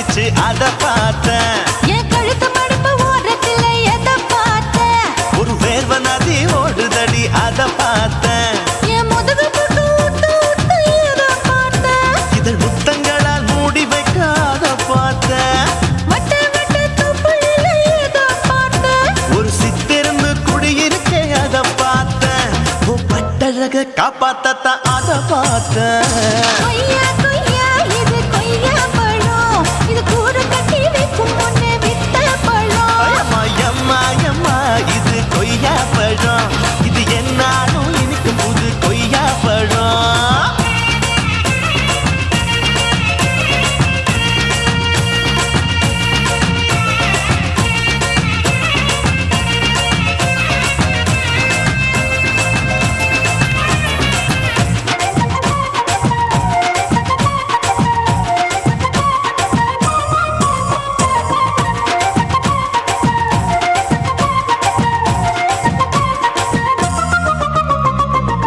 மாட்டிக்கிச்சு அத பார்த்தேன். என் கழுத்து மடுப்பு ஓரத்துல எதை பார்த்தேன்? ஒரு வேர்வ நதி ஓடுதடி அத பார்த்தேன். என் முதுகு போட்டு ஊத்து ஊத்து எதை பார்த்தேன்? இதழ் முத்தங்களால் மூடி வைக்க அத பார்த்தேன். வட்ட வட்ட தொப்புளில எதை பார்த்தேன்? ஒரு சித்திருந்து குடியிருக்கே அத பார்த்தேன். உன் பட்டழக காப்பாத்தத்தான் அத பார்த்தேன். கொய்யா கொய்யா இது கொய்யா பழம், இது கூடு கட்டி வைக்கும் முன்னே வித்த பழம். அம்மா எம்மா எம்மா இது கொய்யா பழம், இது என்னாலும் எனக்கு புது கொய்யா பழம்.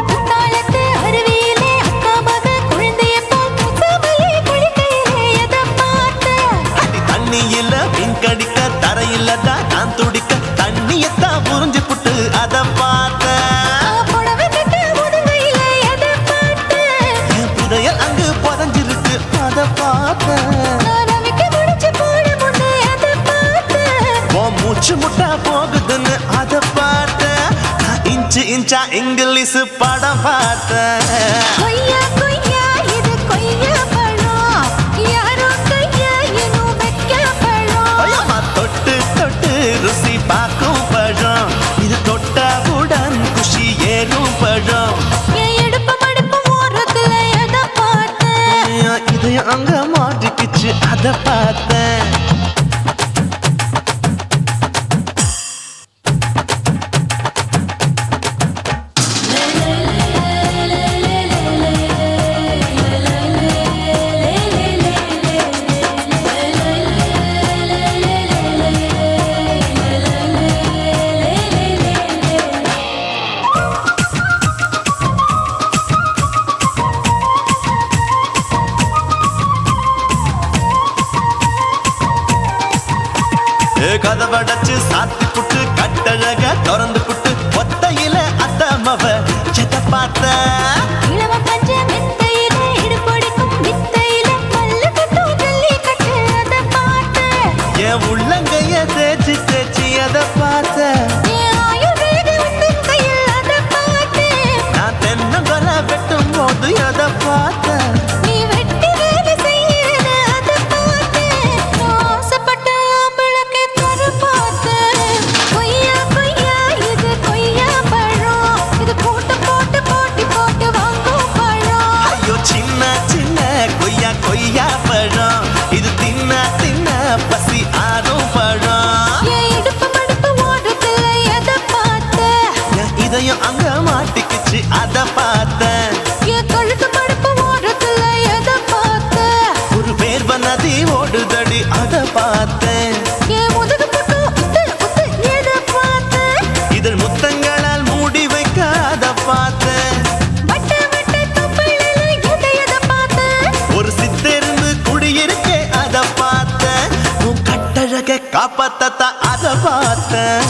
குத்தாலத்து அருவியிலே அக்கா மக குழந்தைய போல் முத்தமல்லி குளிக்கையிலே எதை பார்த்தேன்? அடி தண்ணியில மீன் கடிக்க தரையில தான் நான் துடிக்க தண்ணியத்தான் புரிஞ்சு புட்டு அத பார்த்தேன். புடவை கட்ட முதுகையிலே எதை பார்த்தேன்? என் புதையல் அங்கு புதஞ்சிருக்கு அத பார்த்தேன். நான் அவிக்க முடிச்சு போட முன்னே எதை பார்த்தேன்? உன் மூச்சு முட்டா போகுதுன்னு அத பார்த்தேன். நான் இன்ச்சு இன்ச்சா இங்கிலீஷ் படம் பார்த்தேன். கொய்யா கொய்யா இது கொய்யா பழம், யாரோ கையா இன்னும் வைக்க பழம். ஐயம்மா தொட்டு தொட்டு ருசி பார்க்கும் பழம், இது தொட்டவுடன் குஷி ஏறும் பழம். என் இடுப்பு மடுப்பு ஓரத்துல எதை பார்த்தேன்? என் இதயம் அங்க மாட்டிக்கிச்சு அத பார்த்தேன். கதவடைச்சு சாத்தி புட்டு கட்டழக திறந்து புட்டு ஒத்தையில அத்தமவ எதை பார்த்த. இளம பஞ்ச மெத்தையிலே இடுப்பொடிக்கும் வித்தையிலே மல்லு கட்டும் ஜல்லி கட்டு அதை பார்த்தேன். என் உள்ளங்கைய தேய்ச்சி தேய்ச்சி எதை பார்த்த. என் ஆயுர்வேத உந்தன் கையில் அதை பார்த்தேன். நான் தென்னங்கொலை வெட்டும் போது எதை பார்த்த. நீ வெட்டி வேலை செய்யறது அதை பார்த்தேன். நான் ஆசைப்பட்ட ஆம்பளுக்கு தர பார்த்தேன். கொய்யா கொய்யா இது கொய்யா பழம், இது கூட்டு போட்டு போட்டி போட்டு வாங்கும் பழம். ஐயோ சின்ன சின்ன கொய்யா கொய்யா பழம், இது தின்ன தின்ன பசி ஆறும் பழம். என் இடுப்பு மடுப்பு ஓரத்துல எதை பார்த்தேன்? என் இதயம் அங்க மாட்டிக்கிச்சு அத பார்த்தேன். என் கழுத்து மடுப்பு ஓரத்துல எதை பார்த்தேன்? ஒரு வேர்வ நதி ஓடுதடி அத பார்த்தேன். என் முதுகு போட்டு உத்து உத்து எதை பார்த்தேன்? இதழ் முத்தங்களால் மூடி வைக்க அத பார்த்தேன். வட்ட வட்ட தொப்புளில எதை பார்த்தேன்? ஒரு சித்திருந்து குடியிருக்கே அத பார்த்தேன். உன் கட்டழக காப்பாத்தத்தான் அத பார்த்தேன்.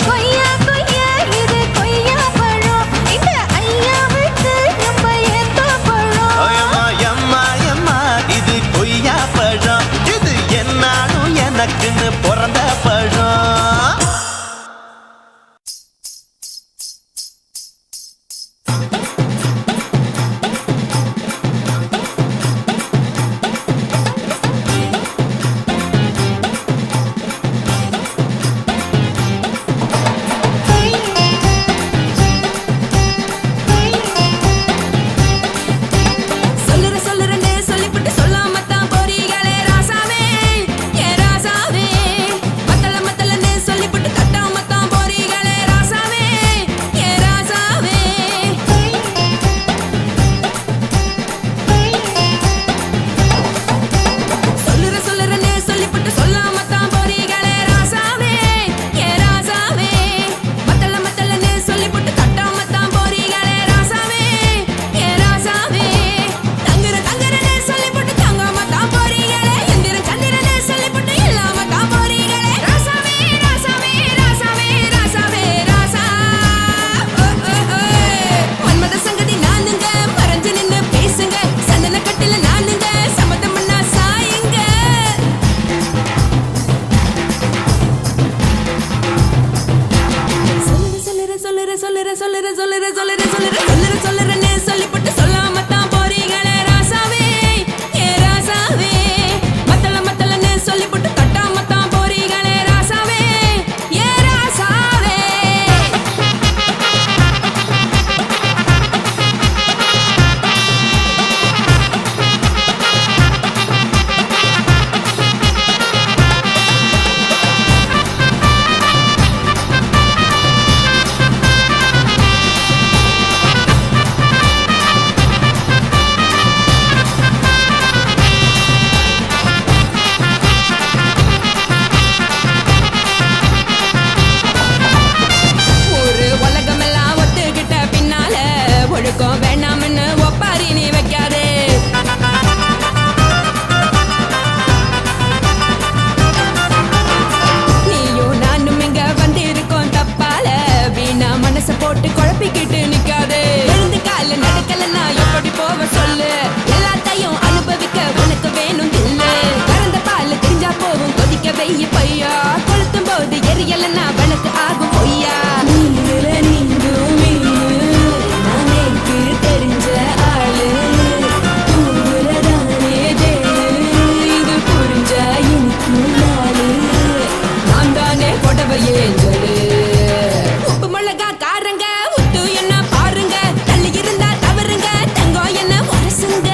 கொய்யா கொய்யா இது கொய்யா பழம், இந்த ஐயா விட்டு நம்ம எந்த பழம்? அம்மா எம்மா எம்மா இது கொய்யா பழம், இது என்னாலும் எனக்குன்னு பிறந்த பழம். சொல்லுறேன்னு சொல்லிப்பட்டு சொல்லாமத்தான் போறீங்களே ராசாவே ஏ ராசாவே மத்தளன்னு சொல்லிப்பட்டு கட்டாமத்தான் போறீங்களே ராசாவே ஏ ராசாவே ஒரு உலகமெல்லாம் ஒத்துக்கிட்ட பின்னால ஒழுக்கம் வேணாம்னு ஒப்பாரி நீ வைக்காதே நீயும் நானும் இங்க வந்திருக்கோம் தப்பால வீணா மனச போட்டு குழப்பிக்கிட்டு நிக்காதே எழுந்து கால நடக்கலன்னா எப்படி போவ சொல்லு எல்லாத்தையும் அனுபவிக்க உனக்கு வேணும் தில்லு கறந்த பால் தெரிஞ்சா போகும் கொதிக்க வெய்ய பையா கொளுத்தும் போது எரியலன்னா விளக்கு ஆகும் பொய்யா நீங்கள நீங்கும் நானேக்கு தெரிஞ்ச ஆளு தானே தேடு இது புரிஞ்சா எனக்கு நாளு நான் தானே கொடவையே ஜலு உப்பு மிளகா காரங்க உத்து என்ன பாருங்க தள்ளி இருந்தா தவறுங்க தங்கம் என்ன வரசுங்க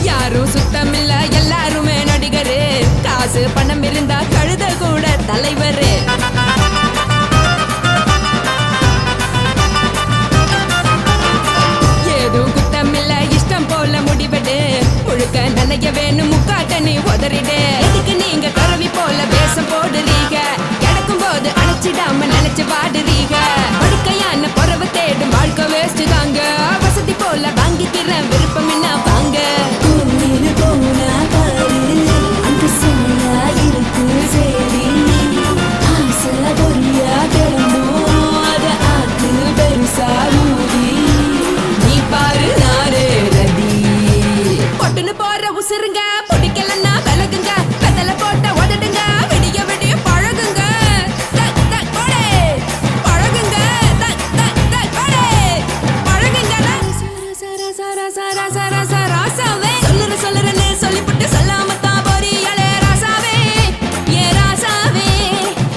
யாரும் சுத்தமில்ல எல்லாருமே நடிகரு காசு பணம் இருந்தா கழுத கூட தலைவரு ஏதும் குத்தமில்ல இஷ்டம் போல முடிவெடு முழுக்க நனைய வேணும் முக்காட்ட நீ உதறிடு எதுக்கு நீங்க கரவி போல வேஷம் போடுறீங்க கிடக்கும் போது அணைச்சிடாம நினைச்சு பாடுறீங்க படுக்கையான பறவை தேடும் வாழ்க்கை வேஸ்ட் தாங்க வசதி போல வாங்கிக்கிற விருப்பம் என்ன வாங்க போனா பாரு அந்த சமையா இருக்கு சரி ஆசை பொரியா கிளம்பும் அத ஆத்து பெருசா ஊதி நீ பாரு நானே ரதி பொட்டுன்னு போற உசுருங்க பிடிக்கலன்னா விலகுங்க கதல போட்ட உதடுங்க விடிய விடிய பழகுங்க கொடை பழகுங்க கொடை பழகுங்க ராசாவே சொல்லுறேன்னு சொல்லிப்புட்டு சொல்லாமத்தான் போறீங்களே ராசாவே ஏ ராசாவே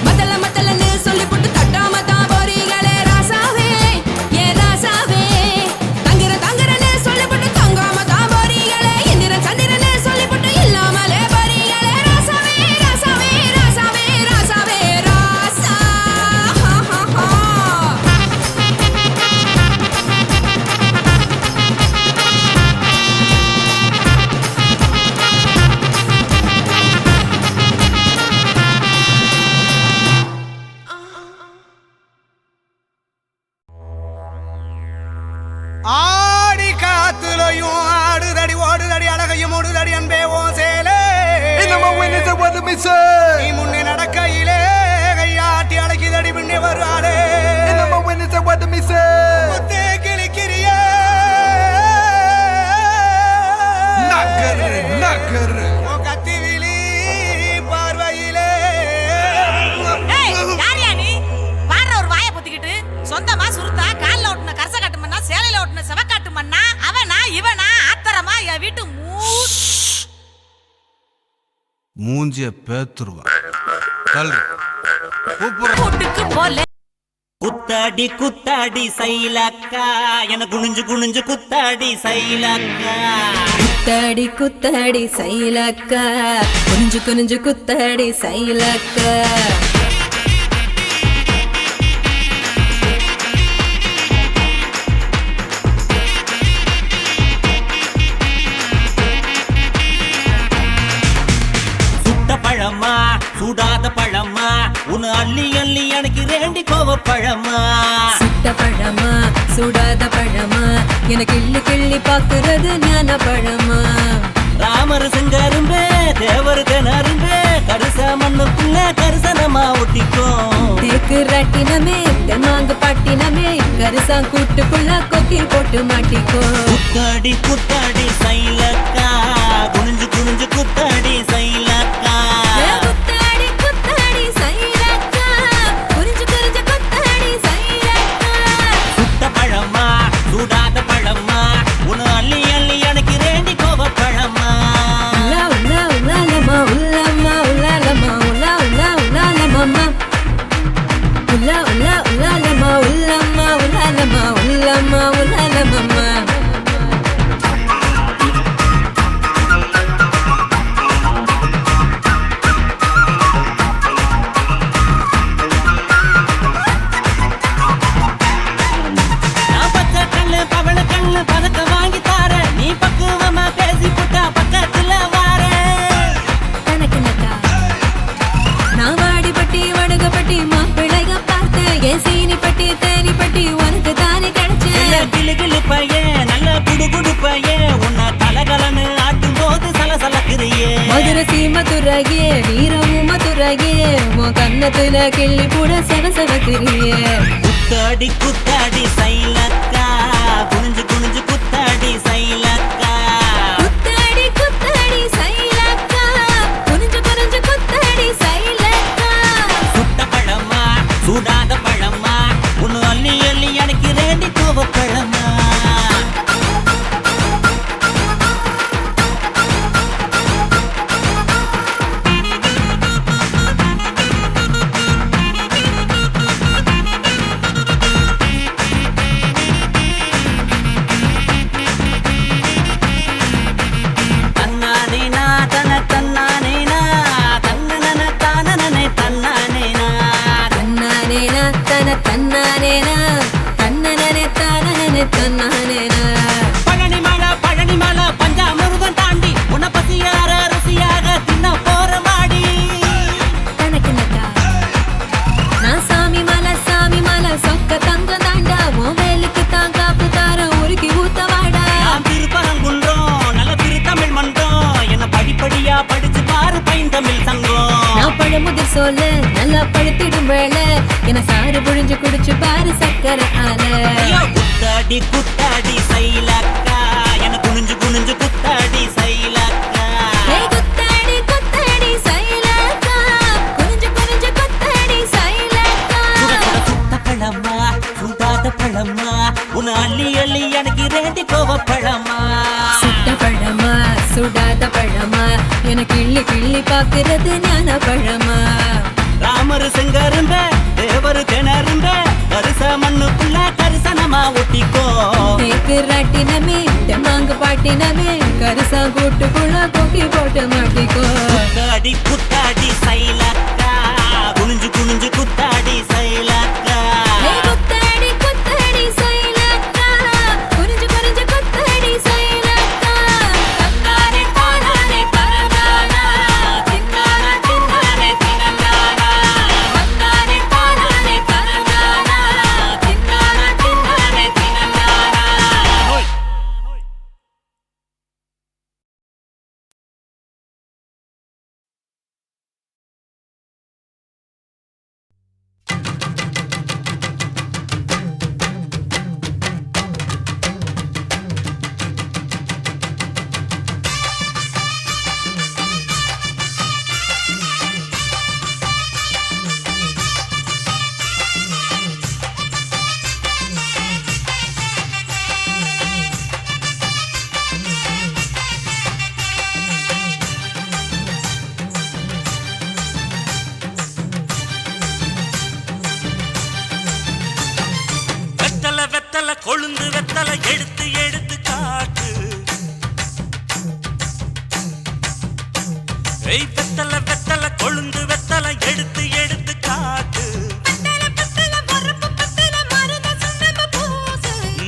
மத்தளன்னு சொல்லிப்புட்டு தட்டாமத்தான் போறீங்களே ராசாவே ஏ ராசாவே தங்குறேன்னு சொல்லிப்புட்டு தங்காமத்தான் போறீங்களே இந்திரன் சந்திரன்னு சொல்லிப்புட்டு இல்லாமலே போறீங்களே ராசாவே ராசாவே ராசாவே ராசாவே ராசா ஆடி காத்துலையும் ஆடுதடி ஓடுதடி அழகையும் ஓடுதடி அன்பே ஓ சேலே நீ முன்னே நடக்கையிலே கையாட்டி அழைக்குதடி பின்னே வருவாளே முத்தே கிளிக்கிறியே உன் கத்தி விழி பார்வையிலே யாரியா நீ பாடுற ஒரு வாயை பொத்திக்கிட்டு சொந்தமா சுருத்தா கால்ல ஓட்டுன கரச காட்டு மண்ணா சேலையில ஓட்டுன செவக்காட்டு மண்ணா அவனா இவனா ஆத்தரமா என் வீட்டு மூஞ்சிய பேத்துருவா கூட்டுக்கு போல குத்தாடி குத்தாடி சைலக்கா என குனிஞ்சு குனிஞ்சு குத்தாடி சைலக்கா குத்தாடி குத்தாடி சைலக்கா குனிஞ்சு குனிஞ்சு குத்தாடி சைலக்கா சூடாத பழமா உன்னை அள்ளி அள்ளி எனக்கு ரேண்டி கோவ பழமா சுட்ட பழமா சுடாத பழமா எனக்கு கிள்ளி கிள்ளி பாக்குறது ஞான பழமா ராமர் செங்கரும்பே தேவர் கிணறும்பே கரிசா மண்ணுக்குள்ள கரிசனமா ஒட்டிக்கும் தேக்கு ராட்டினமே தென்னாங்கு பாட்டினமே கரிசா கூட்டுக்குள்ள கொக்கி போட்டு மாட்டிக்கோ குத்தாடி குத்தாடி சைலக்கா குனிஞ்சு குனிஞ்சு குத்தாடி சைலக்கா குத்தாடி குத்தாடி சைலக்கா குறிஞ்சு குறிஞ்சு குத்தாடி சைலக்கா சுட்ட பழமா சூடாத பழமா உன்னை அள்ளி அள்ளி எனக்கு ரேண்டி கோவ பழமா உலா உலா உலாலமா உலாமா உலாலமா உலா உலா உலாலமா உலா உலா உலாலமா உலாமா உலாலமா உலாமா உலாலமா நான் பச்சை கண்ணு பவள கண்ணு பதக்க வாங்கி தார நீ பக்குவமா பேசி புட்டா பக்கத்துல வார கணக்குனக்கா நான் வாடிப்பட்டி வடுகப்பட்டி மாப்பிள்ளைக பார்த்தேன் என் சீனி பட்டி தேனி பட்டி உனக்கு தானே கிடைச்சேன் கிளு கிளு பையன் நல்ல குடு குடு பையன் உன்னை கலகலன்னு ஆட்டும் போது சலசலக்குறியே மதுரை சீமதுரையே வீரமு மதுரையே உன் கண்ணத்துல கிள்ளி கூட செவசவக்கிறியே குத்தாடி குத்தாடி சைலக்கா குனிஞ்சு குனிஞ்சு குத்தாடி சைலக்கா குத்தாடி குத்தாடி சைலக்கா குனிஞ்சு குனிஞ்சு குத்தாடி சைலக்கா சுட்ட பழமா சூடாத பழமா உன்னு அள்ளி அள்ளி எனக்கு ரேண்டி கோவ பழமா தன்னானேனா தன தன்னானேனா தன்னன தானனனே தன்னானேனா தன்னானேனா தன தன்னானேனா தன்னனனே தானனனே தன்னானேனா பழனி மலை பஞ்சாமிருதம் தாண்டி உன்னை பசியார ருசியாக தின்ன போற மாடி கணக்குனக்கா நான் சாமி மலை சொக்க தங்க தாண்டா உன் வேலுக்கு தான் காப்பு தார உருக்கி ஊத்த வாடா நாம் திருப்பரங்குன்றோம் நல்ல திருத்தமிழ் மன்றம் என்ன படிப்படியா படிச்சு பாரு பைந்தமிழ் சங்கம் நான் பழமுதிர் சொல்ல நல்லா பழுத்திடும் வேளை என சாறு புழிஞ்சு குடிச்சு பாரு சக்கரை ஐயோ, ஆல குத்தாடி குத்தாடி சைலக்கா என குனிஞ்சு குனிஞ்சு குத்தாடி சைலக்கா ஏய் குத்தாடி குத்தாடி சைலக்கா குனிஞ்சு குனிஞ்சு குத்தாடி சைலக்கா சுட்ட பழமா சூடாத பழமா உன்னை அள்ளி அள்ளி எனக்கு ரேண்டி கோவ பழமா சுட்ட பழமா சுடாத பழமா எனக்கு கிள்ளி கிள்ளி பாக்குறது ஞான பழமா ராமர் செங்கரும்ப தேவர் கிணறும்ப கரிச மண்ணுக்குள்ள கரிசனமா ஒட்டிக்கோ தேக்கு ராட்டினமே தெம்மாங்கு பாட்டினமே கரிசா கூட்டுக்குள்ள கொக்கி போட்டு மாட்டிக்கோ குத்தாடி குத்தாடி சைலக்கா குனிஞ்சு குனிஞ்சு குத்தாடி சைலக்கா ஏய் குத்தாடி குத்தாடி சைலக்கா குனிஞ்சு குனிஞ்சு குத்தாடி சைலக்கா தன்னானே தானானே தனதானா தின்னானா தின்னானே தினந்தானா தன்னானே தானானே தனதானா தின்னானா தின்னானே தினந்தானா கொழுந்து வெத்தலை எடுத்து எடுத்து காட்டு. ஏய் வெத்தலை வெத்தலை கொழுந்து வெத்தலை எடுத்து எடுத்து காட்டு.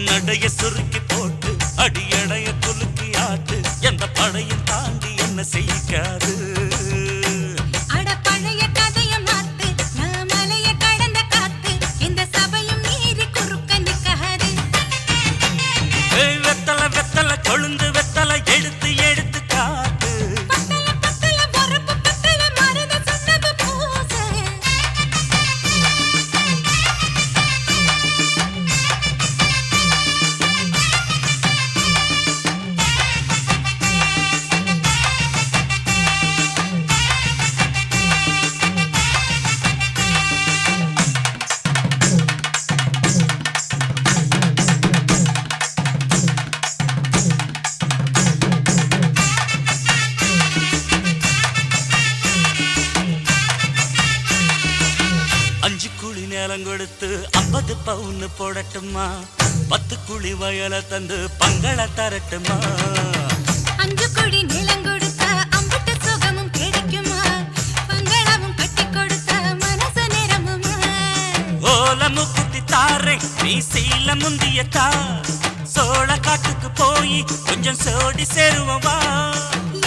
நடைய சுருக்கி போட்டு அடியடைய குலுக்கி ஆட்டு. எந்த படையும் தாண்டி என்ன செய்யாது. அட பழைய நிலம் கொடுத்து 50 பவுன் போடட்டுமா 10 குழி வயல தந்து பங்கள தரட்டுமா 5 கோடி நிலம் கொடுத்தா அம்புட்டு சுகமும் கிடைக்குமா பங்களாவும் கட்டி கொடுத்தா மனசு நிரம்புமா ஓலமு குத்தி தாரே நீ சீல முந்தியத்தா சோழ காட்டுக்கு போய் கொஞ்சம் சோடி சேருவா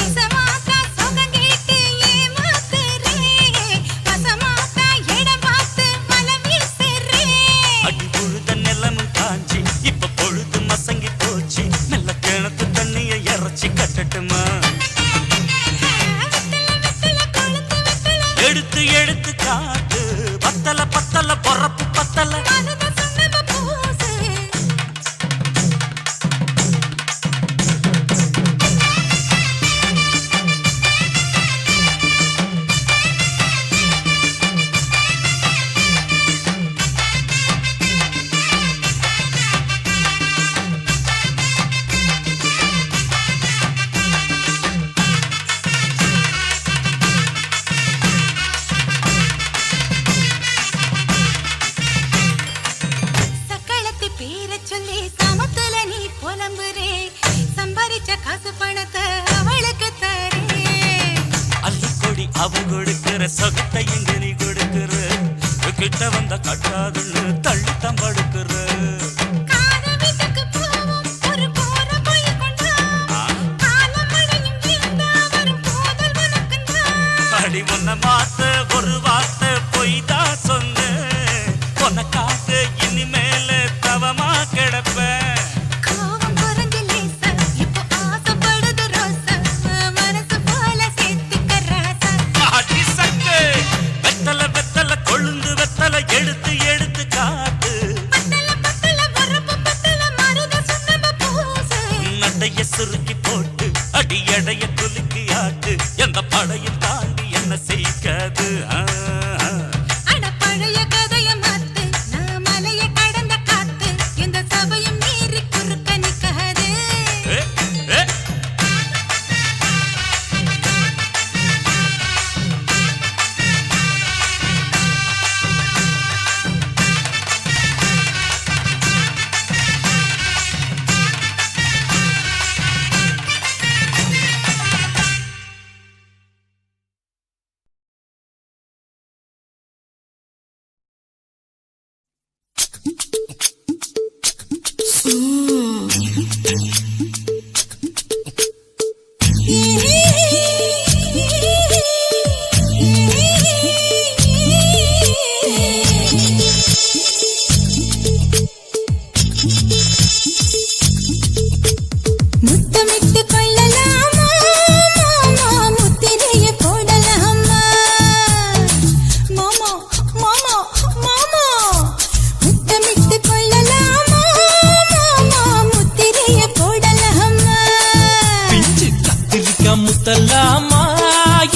இசமாத்தா சுகம் கேட்டு ஏமாத்துறே வசமாத்தா இடம் பார்த்து மலம் வீசுறே அடி புழுத நிலமும் காஞ்சி இப்ப பொழுது மசங்கி போச்சு மெல்ல கிணத்து தண்ணிய இறச்சி கட்டட்டுமா எடுத்து எடுத்து காட்டு பத்தல பத்தல பொறப்பு பத்தல காசு பணத்தை அவளுக்கு தரே அள்ளி கொடி அவ கொடுக்கிற சொகத்தை எங்க நீ கொடுக்கிற கிட்ட வந்த கட்டாதுன்னு தள்ளி தம்படுக்கிற காத வீட்டுக்கு போவோம் ஒரு போற போய் கொண்டா காலம் மழையும் வீழ்ந்தா வரும் போதல் உனக்குண்டா அடி உன்னை மாத்த ஒரு வார்த்தை பொய் தான் சொன்ன உனக்காக இனிமேல தவமா கிடப்பேன் எடுத்து எடுத்து காட்டு நடைய சுருக்கி போட்டு அடி எடைய குலுக்கி ஆட்டு எந்த படையும் தாண்டி என்ன செய்யாது பழைய கதைய மாத்து நான் மலைய கடந்த காத்து இந்த சபையும் மீறி குறுக்க நிக்காது முத்தமிட்டு கொள்ளலாமா மாமா முத்திரைய போடலாமா மாமா மாமா மாமா முத்தமிட்டு கொள்ளலாமா மாமா முத்திரைய போடலாமா பிஞ்சு கத்திரிக்கா முத்தலாமா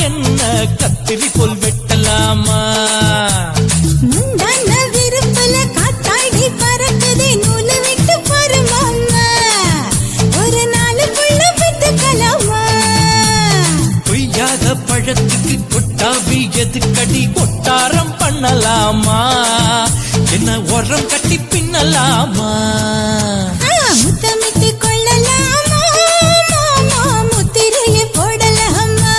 என்ன கத்திரி போல் வெட்டலாமா முந்தான விருப்பல காத்தாடி பறக்குதே நூலு விட்டு பருமாமா ஒரு நாளுக்குள்ள விட்டுக்கலாமா பொய்யாத பழத்துக்கு கொட்டாவி எதுக்கடி கொட்டாரம் பண்ணலாமா என்ன உரம் கட்டி பின்னலாமா முத்தமிட்டு கொள்ளலாமா மாமா முத்திரைய போடலாமா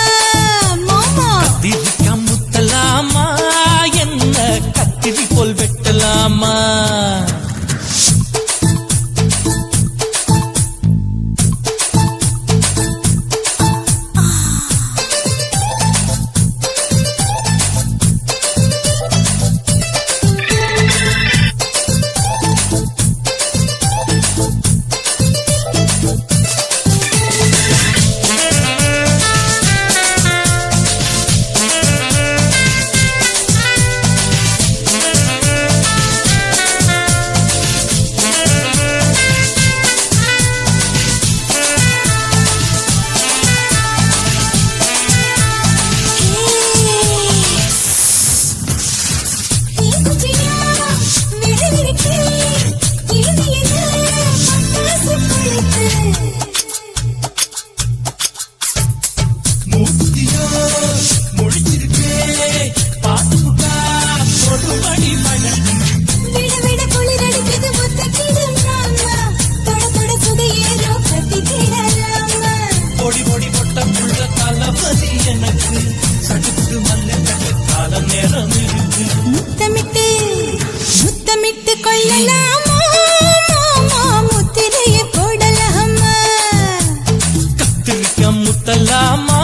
பின்னலாமா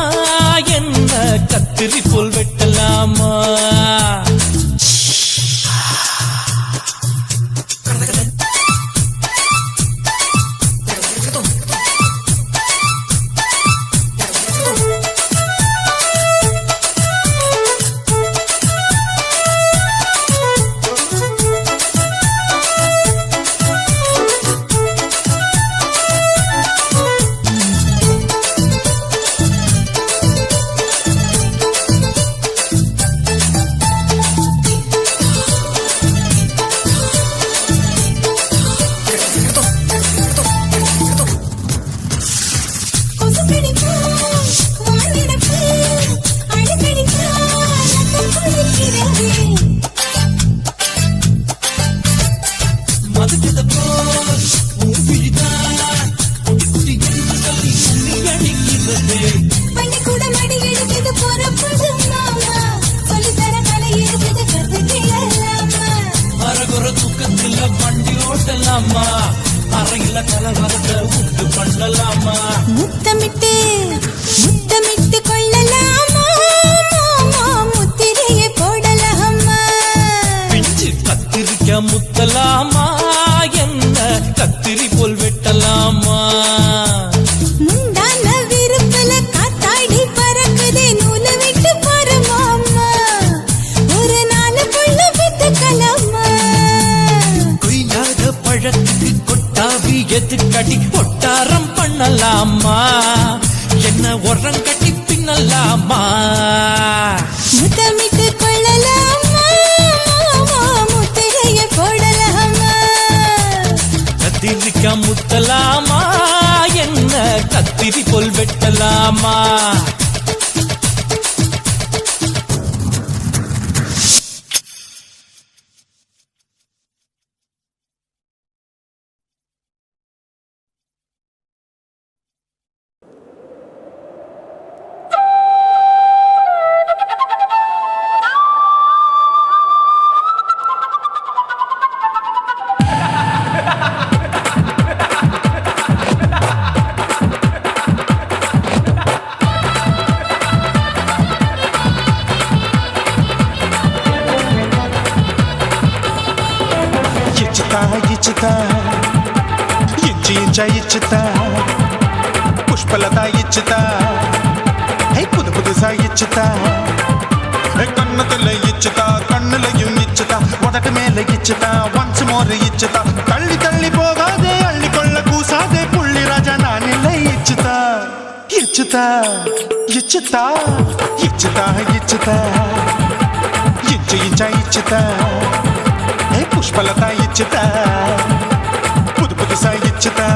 என்ன கத்திரி போல் வெட்டலாமா அறையில கலவரத்தை உண்டு பண்ணலாமா முத்தமிட்டு முத்தமிட்டு கொள்ளலாமா முத்திரையை போடலாமா பிஞ்சு கத்திரிக்க முத்தலாமா என்ன கத்திரி போல் வெட்டலாமா முந்தான விருப்பல காத்தாடி பறக்குதே நூலை விட்டு பரமாமா ஒரு நாள் புள்ள வித்துக்கலாமா கொய்யாத பழத்துக்கு கொட்டாவி எதுக்கடி ஒட்டாரம் பண்ணலாமா என்ன உரம் கட்டி பின்னலாமா முத்தமிட்டு கொள்ளலாமா முத்திரையை போடலாமா கத்திரிக்க முத்தலாமா என்ன கத்திரி போல் வெட்டலாமா ఇచ్చితా ఇంచి ఇంచ ఇచ్చితా పుష్పలత ఇచ్చితా హై పుదు పుదుసా ఇచ్చితా కన్నతుల ఇచ్చితా కన్నులயும் ఇచ్చితా మొదటి మేల ఇచ్చితా వన్స్ మోర్ ఇచ్చితా తల్లి తల్లి పోగాదే అల్లి కొళ్ళ కూసాదే పుల్లి రాజా నానిల్ల ఇచ్చితా ఇచ్చితా ఇచ్చితా ఇచ్చితా ఇచ్చితా ఇంచి ఇంచ ఇచ్చితా పుష్పలత ఇచ్చితా పుదు పుదుసా ఇచ్చితా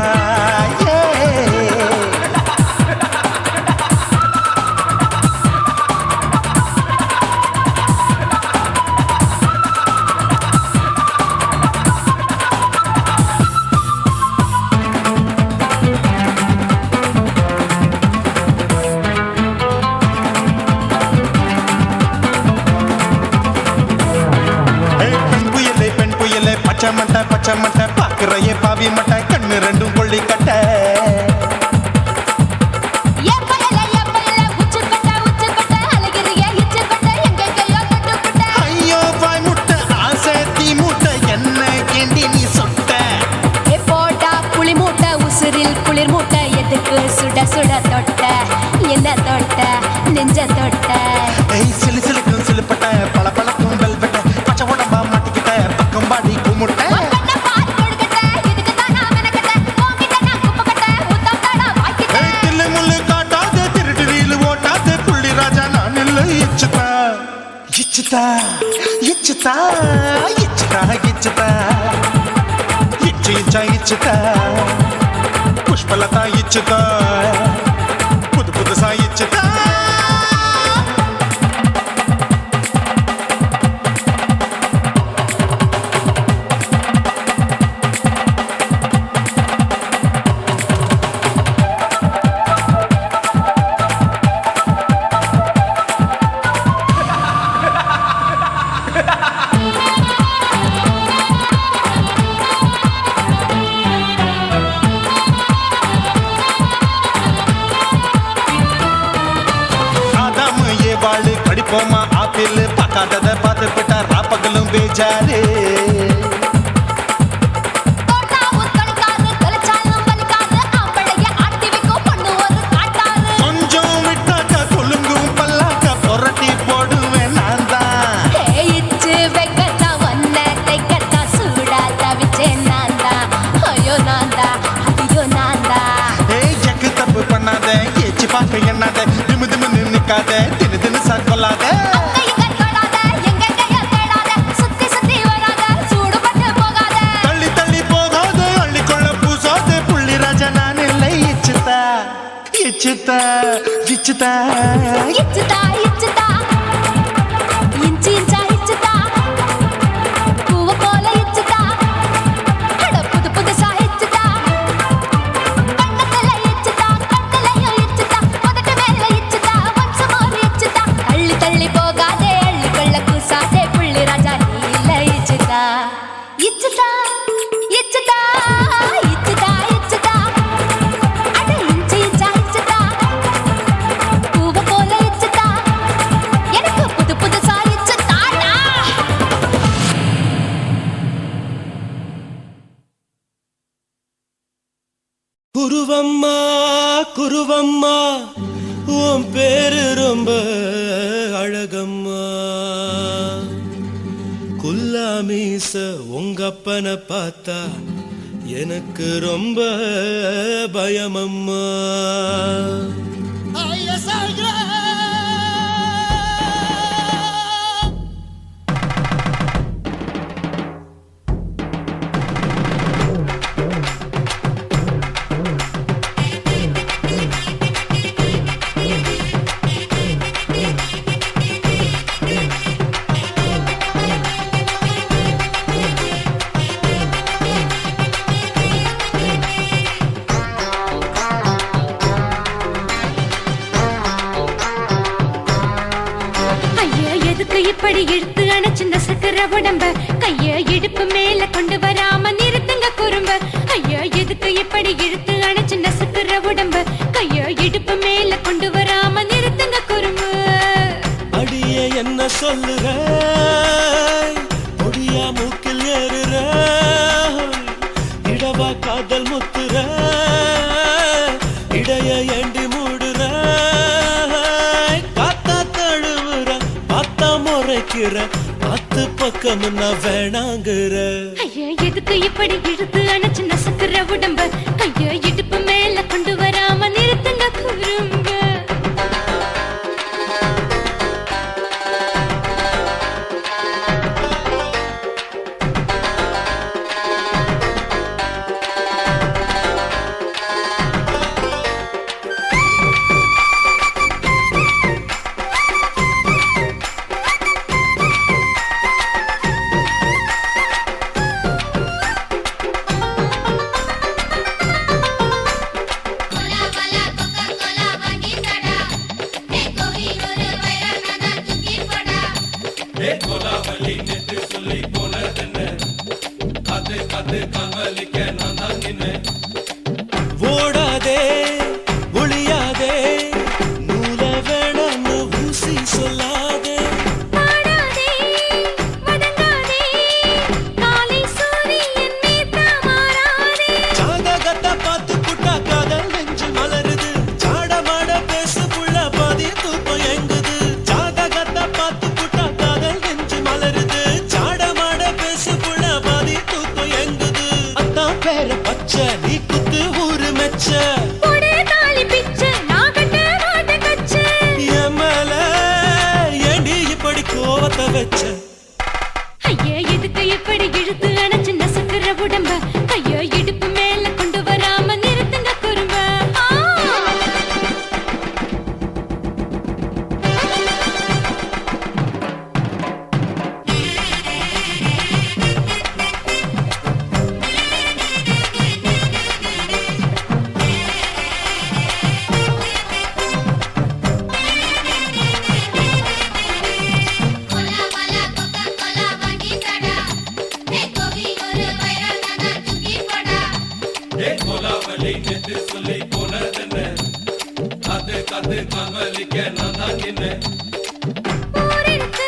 பச்சமட்ட பாக்குறையே பாவி மட்ட கண்ணு ரெண்டும் கொள்ளி கட்ட ஐயோ பாய் முட்டை ஆசை தீ மூட்டை என்ன கேண்டி நீ சொட்ட போட்டா புளி மூட்டை உசுரில் குளிர் மூட்டை எதுக்கு சுட சுட தொட்ட என்ன தொட்ட நெஞ்ச தொட்ட சிலு சிலுக்கும் சிலுப்பட்ட பல பழக்கும் வெல்வெட்ட பச்சை உடம்பா மாட்டிக்கிட்ட பக்கம் பாடி குமுட்ட ఇచ్చితా ఇచ్చితా పుష్పలత ఇచ్చితా పుదు పుదుసా ఇచ్చితా பார்க்காதத பார்த்து விட்டா ராப்பகலும் பேஜாரு தோட்டாவும் தொலைக்காது தொலைச்சாலும் வலிக்காது ஆம்பளைய ஆட்டி வைக்கும் பொண்ணு ஒரு காட்டாரு கொஞ்சம் விட்டாக்கா கொலுங்கும் பல்லாக்கா புரட்டி போடுவேன் நான் தான் இச்சு வைக்கத்தா ஒன்ன தைக்கத்தா சூடா தவிச்சேன் நான் தான் ஐயோ நான் தான் ஐயோ நான் தான் ஏய் எக்கு தப்பு பண்ணாத ஏச்சி பார்க்க எண்ணாத திமு திமுன்னு நிக்காத தினு தினு சாக்கொள்ளாத அங்க இங்க தொடாத எங்க கைய தேடாத சுத்தி சுத்தி வராத சூடுபட்டு போகாத தள்ளி தள்ளி போகாது அள்ளிக்கொள்ள பூசாது புள்ளி ராஜா நான் இல்லை இச்சுதா இச்சுதா இச்சுதா இச்சுதா இச்சுதா இன்ச்சு இன்ச்சா இச்சுதா பூவ போல இச்சுதா அட புது புதுசா இச்சுதா கண்ணத்துல இச்சுதா கண்ணுலயும் இச்சுதா உதட்டு மேல இச்சுதா வம்சம் ஒரு இச்சுதா தள்ளி தள்ளி போகாதே அள்ளிக்கொள்ள கூசாதே புள்ளி ராஜா நீ இல்ல இச்சுதா இச்சுதா இச்சுதா இச்சுதா இச்சுதா அட இன்ச்சு இன்ச்சா இச்சுதா பூவ போல இச்சுதா எனக்கு புது புதுசா இச்சுதாடா குருவம்மா குருவம்மா உன் பேரு ரொம்ப அழகம்மா குல்லாமீச உங்க அப்பனை பார்த்தா எனக்கு ரொம்ப பயமம்மா ஐயோ எதுக்கு இப்படி இழுத்து அணைச்சு நசுக்கிற உடம்ப கைய இடுப்பு மேல கொண்டு வராம நிறுத்துங்க குறும்ப ஐயோ எதுக்கு இப்படி இழுத்து அணைச்சு நசுக்கிற உடம்ப கைய இடுப்பு மேல கொண்டு வராம நிறுத்துங்க குறும்பு அடிய என்ன சொல்லுற பொடியா மூக்கில் ஏறுற இடவா காதல் முத்துற இடைய ஏண்டி மூடுற காத்தா தழுவுற பார்த்தா முறைக்கிற பத்து பக்கம் நான் வேணாங்குற ஐயோ எதுக்கு இப்படி இழுத்து அணைச்சு நசுக்கிற உடம்ப கைய இடுப்பு மேல கொண்டு வராம நிறுத்துங்க குறும்ப ஓடாதே ஒளியாதே நூல வேணான்னு ஊசி சொல்லாதே பாடாதே வதங்காதே காலை சூரியன் மீதா மாறாதே ஜாதகத்தை பார்த்து புட்டா காதல் நெஞ்சு மலருது சாடமாட பேசு புள்ள பாதி தூக்கம் எங்குது ஜாதகத்தை பார்த்து புட்டா காதல் நெஞ்சு மலருது சாடமாட பேசு புள்ள பாதி தூக்கம் எங்குது அத்தான் பேர பச்சை நீ குத்து ஊரு மெச்ச போடே தாலி பிச்சை நான் கட்ட மாட்ட கச்சை என் மேல ஏண்டி இப்படி கோவத்தை வச்ச ஐயா எதுக்கு இப்படி இழுத்து அணைச்சு நசுக்கிற உடம்ப ஐயோ இடுப்பு மேல கொண்டு வராம நிறுத்துங்க குறும்ப ஊரெடுத்து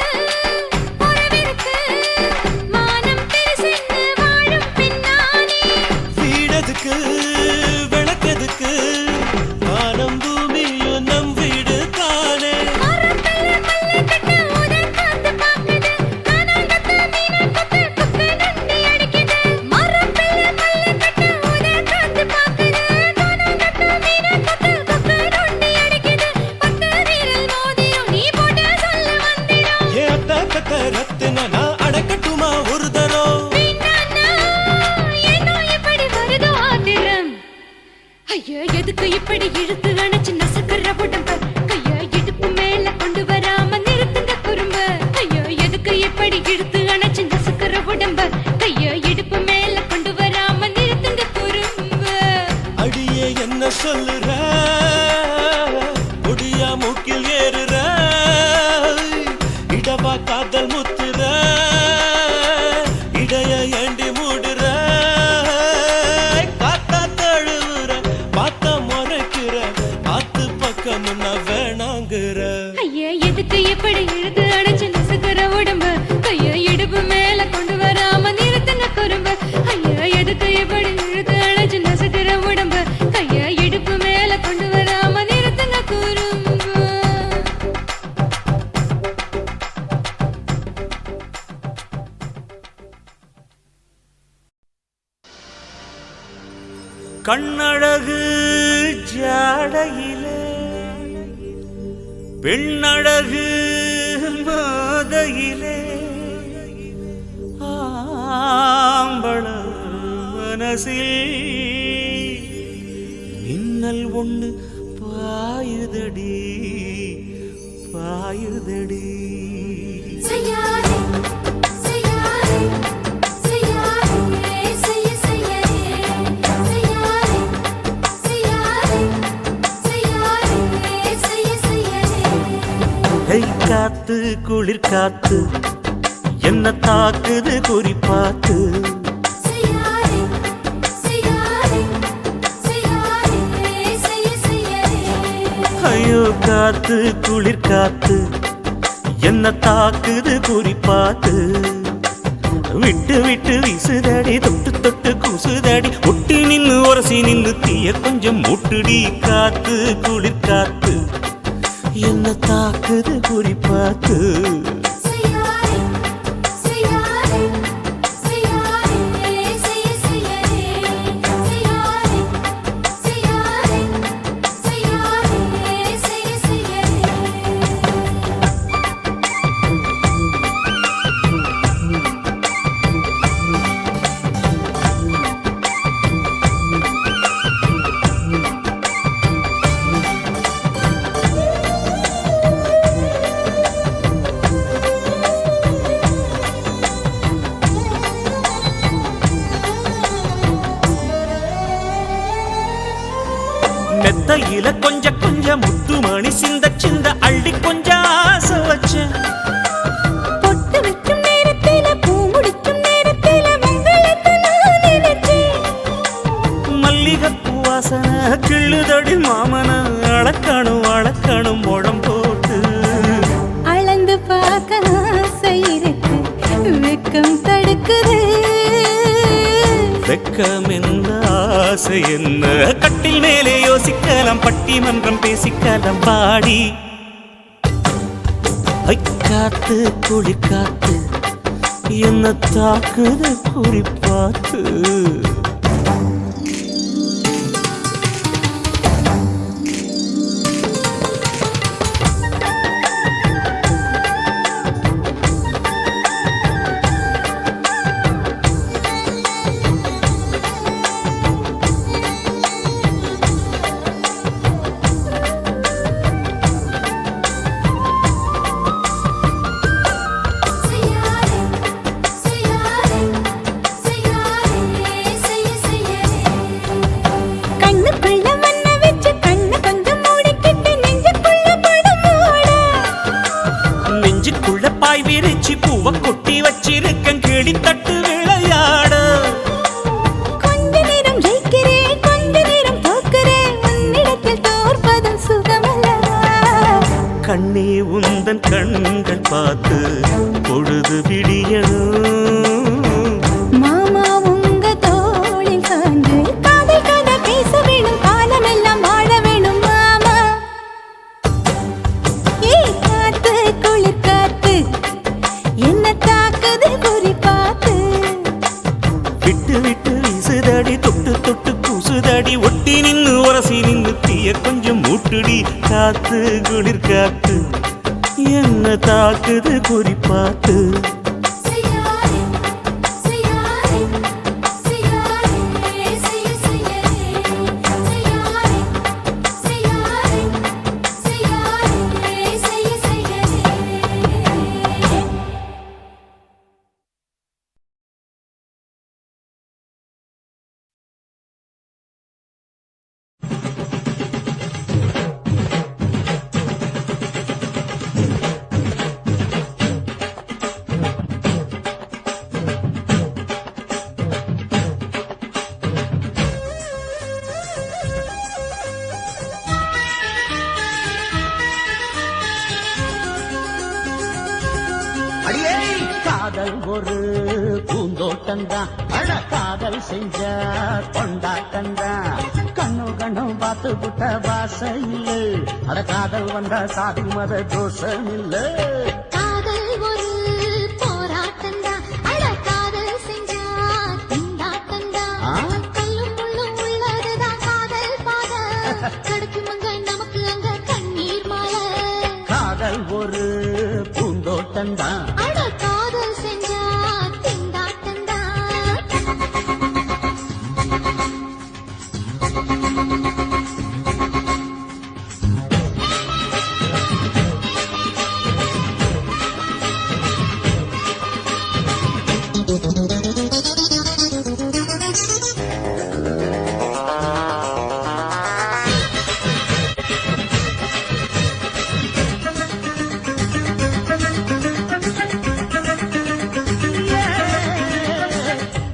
கண்ணழகு ஜாடையிலே பெண்ணழகு மாதையிலே ஆம்பள மனசில் மின்னல் ஒண்ணு பாயுதடி பாயுதடி செய்யாதே செய்யாதே செய்யாதே செய்ய செய்யாதே செய்யாதே செய்யாதே செய்யாதே செய்ய செய்யாதே காத்து குளிர் காத்து என்ன தாக்குது குறிப்பாத்து செய்யாதே செய்யாதே செய்யாதே செய்ய செய்யாதே ஐயோ காத்து குளிர் காத்து என்ன தாக்குது குறிப்பாத்து விட்டு விட்டு வீசுதடி தொட்டு தொட்டு கூசுதடி ஒட்டி நின்னு உரசி நின்னு தீய கொஞ்சம் மூட்டுடி காத்து குளிர் காத்து என்ன தாக்குது குறிப்பாத்து செய்யாதே செய்யாதே செய்யாதே செய்ய செய்யாதே செய்யாதே செய்யாதே செய்யாதே செய்ய செய்யாதே மெத்தையில கொஞ்சம் கொஞ்சம் முத்துமணி சிந்த சிந்த அள்ளி கொஞ்சம் ஆசை வச்சேன் பொட்டு வைக்கும் நேரத்தில பூ முடிக்கும் நேரத்தில மங்களத்தை நான் நினைச்சேன் மல்லிகைப்பூ வாசனை கிள்ளுதடி மாமன அளக்கணும் அளக்கணும் முழம் போட்டு அளந்து பார்க்க ஆசை இருக்கு வெக்கம் தடுக்குது வெக்கம் என்ன ஆசை என்ன கட்டில் மேலே யோசிக்கலாம் பட்டிமன்றம் பேசிக்கலாம் பாடி காத்து குளி காத்து என்ன தாக்குது குறிப்பாத்து செய்யாதே செய்யாதே செய்யாதே செய்ய செய்யாதே கண்ணுக்குள்ள மண்ண வச்சு கண்ணு கொஞ்சம் மூடிக்கிட்டு நெஞ்சுக்குள்ள படம் மூட நெஞ்சுக்குள்ள பாய் விரிச்சு பூவை கொட்டி வச்சிருக்கேன் கிளி தட்டு விளையாட கொஞ்ச நேரம் ஜெயிக்கிறேன் கொஞ்ச நேரம் தோக்கிறேன் உன்னிடத்தில் தோற்பதும் சுகமல்லவா கண்ணே உந்தன் கண்கள் பார்த்து பொழுது விடியணும் மாமா உங்க தோளில் சார்ந்து காதல் கதை பேச வேணும் காலமெல்லாம் வாழ வேணும் மாமா ஏய் காத்து குளிர் காத்து என்ன தாக்குது குறி பார்த்து விட்டு விட்டு வீசுதடி தொட்டு தொட்டு கூசுதடி ஒட்டி நின்னு உரசி நின்னு தீய கொஞ்சம் மூட்டுடி காத்து குளிர் காத்து என்ன தாக்குது குறிப்பாத்து செய்யாதே செய்யாதே செய்யாதே செய்ய செய்யாதே செய்யாதே செய்யாதே செய்யாதே செய்ய செய்யாதே காதல் ஒரு பூந்தோட்டம்தான் அட காதல் செஞ்ச கொண்டாட்டம்தான் கண்ணு கண்ணும் பார்த்து புட்ட வாசம் இல்லை அட காதல் வந்தா சாதி மத தோஷம் இல்லை காதல் ஒரு போராட்டம்தான் அட காதல் செஞ்சா திண்டாட்டம்தான் கல்லும் முள்ளும் உள்ளதுதான் காதல் ஒரு பூந்தோட்டம்தான். அட காதல் செஞ்சா திண்டாட்டந்தா.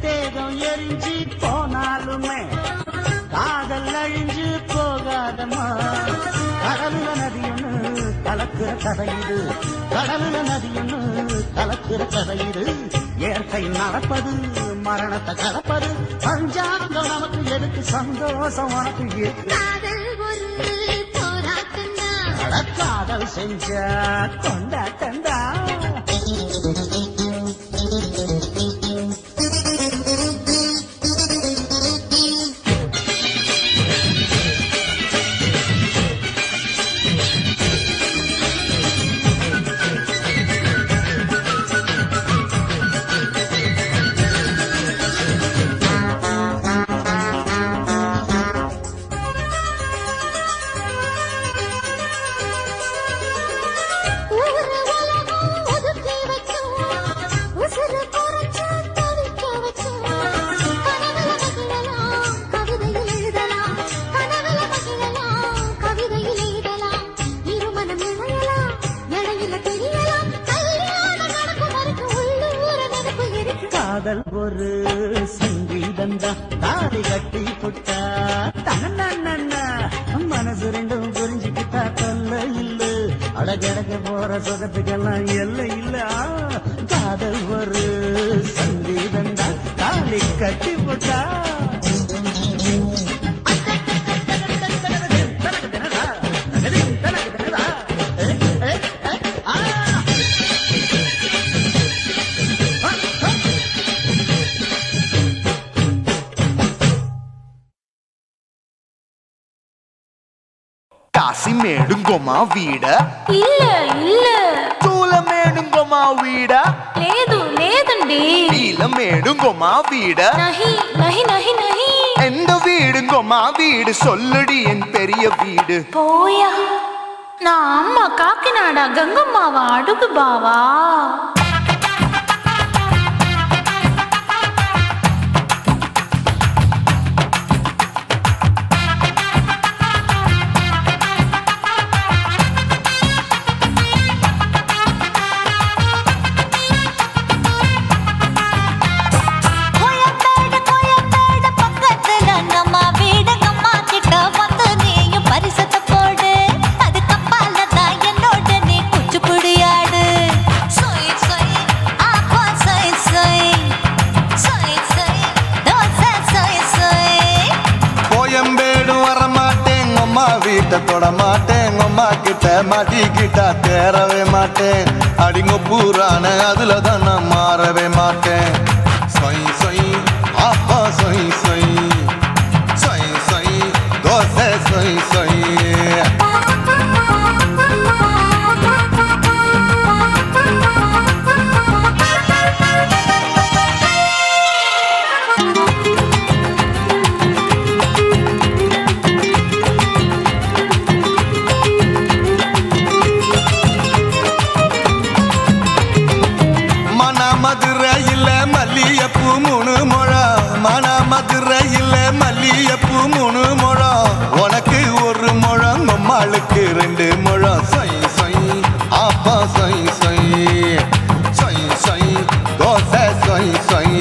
தேகம் எரிஞ்சு போனாலுமே காதல் அழிஞ்சு போகாதம்மா. கடலுல நதியொன்னு கலக்கிற கதையுது, கடலுல நதியொன்னு கலக்கிற கதையுது. இயற்கை நடப்பது மரணத்தை கலப்பது, பஞ்சாங்கம் நமக்கு எதுக்கு, சந்தோஷம் உனக்கு எதுக்கு? காதல் ஒரு போராட்டந்தா. அட காதல் செஞ்ச கொண்டாட்டந்தா. ஊரு உலகம் ஒதுக்கி வச்சோம், உசுரு குறைச்சு தவிக்க வச்சோம். கனவுல மகிழலாம், கவிதையில் எழுதலாம். கனவுல மகிழலாம், கவிதையில் எழுதலாம். இருமனம் இணையலாம், இடையில தெரியலாம். கல்யாணம் நடக்கும் வரைக்கும் உள்ளூர நினைப்பு இருக்கு. காதல் ஒரு சங்கீதந்தா. தாலி கட்டி புட்டா தன்னா மனசு ரெண்டும் புரிஞ்சுக்கிட்டா தொல்ல இல்ல. அடகடக போற சொகத்துக்கெல்லாம் எல்லை இல்ல. காதல் ஒரு சங்கீதந்தா. தாலி கட்டி புட்டா కాశీమేడుంగోమా వీడ இல்ல இல்ல చూలమేడుంగోమా వీడ లేదు లేదండి. నీలమేడుంగోమా వీడ நஹி நஹி நஹி நஹி. எந்த வீடுங்கோமா வீடு சொல்லுடி என் பெரிய வீடு. போயா, நான் அம்மா காக்கிநாடா கங்கம்மாவா அடுகு பாவா. கோயம்பேடு பக்கத்துல நம்ம வீடு, அம்மா கிட்ட வந்து நீயும் பரிசத்தை போடு. அது கப்பால தான் என்னோட நீ குச்சிப்புடியாடு. சொய் சொய் ஆப்பா சொய் சொய், சொய் சொய் தோசை சொய் சொய். கோயம்பேடு வரமாட்டேன், அம்மா வீட்டை தொட மாட்டேன். அம்மா கிட்ட மாட்டிக்கிட்டா தேரவே மாட்டேன். அடிங்க பூரான அதுல தான் நான் மாறவே மாட்டேன். சொய் சொய் ஆப்பா சொய் சொய், சொய் சொய் தோசை சொய் சொய். மதுரையில் மல்லியப்பூ 3 முழம், மன மதுரையில் மல்லியப்பூ 3 முழம். உனக்கு 1 முழம், அம்மாளுக்கு 2 முழம். சொய் சொய் ஆப்பா சொய் சொய், சொய் சொய் தோசை சொய் சொய்.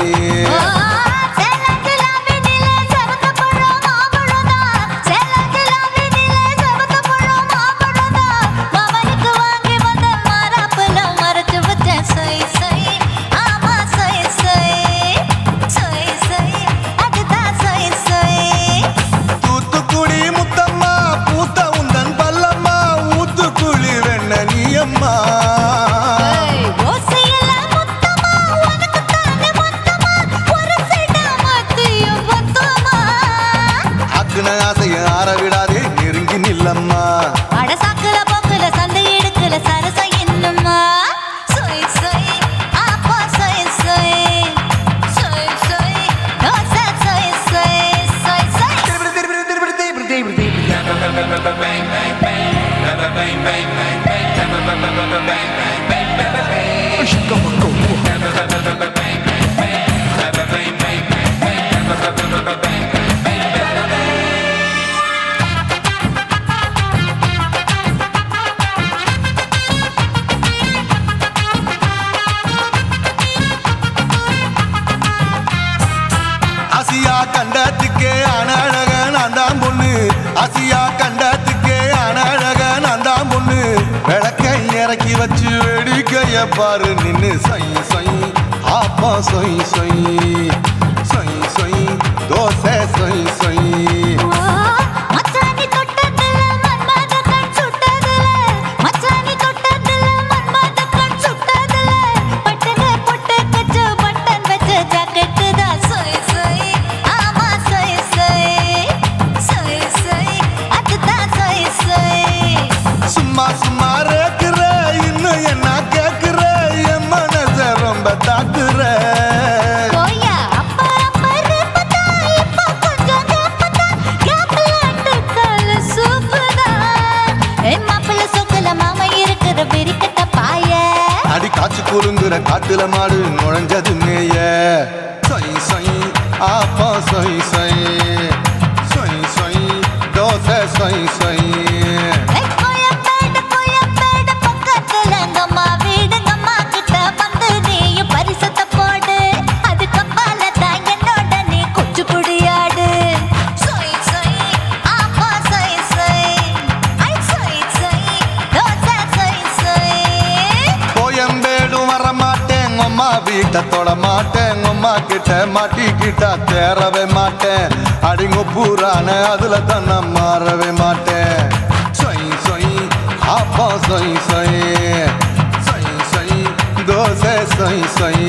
ஆசைய ஆற விடாதே, நெருங்கி நில்லம்மா. அட சாக்குல போக்குல சந்தை எடுக்கல சர ஆசியா கண்டத்துக்கே அனழக நான் தான் பொண்ணு விளக்கை இறக்கி வச்சு வேடிக்கைய பாரு நின்னு சொய் சொய் ஆப்பா சொய் சொய் சொய் சொய் தோசை சொய் சொய் மச்சானி தொட்டதுல மன்மத கண் சுட்டதுல மச்சானி தொட்டதுல மன்மத கண் சுட்டதுல பட்டன பொட்டு கச்சு பட்டன் வச்ச ஜாக்கெட் தான் சொய் சொய் ஆமா சொய் சொய் சொய் சொய் அதுதான் சொய் சொய் சும்மா சும்மா ரேக்குற இன்னும் என்ன கேக்குற என் மனச ரொம்ப தாக்குற கோயா அப்பா அப்பா ரப்பதா இப்ப கொஞ்சம் கேப்பதா கேப்பல அட்டுக்கல சூப்பதா ஏ மாப்பிள்ள சொக்கல மாமா இருக்கிற பெரிக்கட்ட பாய அடி காய்ச்சி குலுங்குற காட்டுல மாடு நுழைஞ்சது மேய சொய் சொய் ஆப்பா சொய் சொய் சொய் சொய் தோசை சொய் சொய் கோயம்பேடு பக்கத்துல எங்கம்மா வீடு அம்மா கிட்ட வந்து நீயும் பரிசத்தை போடு அதுக்கப்பால தான் என்னோட நீ குச்சி புடியாடு சொய் சொய் ஆப்பா சொய் சொய் ஐ சொய் சொய் தோசை சொய் சொய் கோயம்பேடும் வரமாட்டேன் அம்மா வீட்டை தொட மாட்டேன் அம்மா கிட்ட மாட்டிக்கிட்டா தேரவே மாட்டேன் அடிங்க பூரான அதுல தான் நான் மாறவே மாட்டேன் சொய் சொய் ஆப்பா சொய் சொய் சொய் சொய் தோசை சொய் சொய்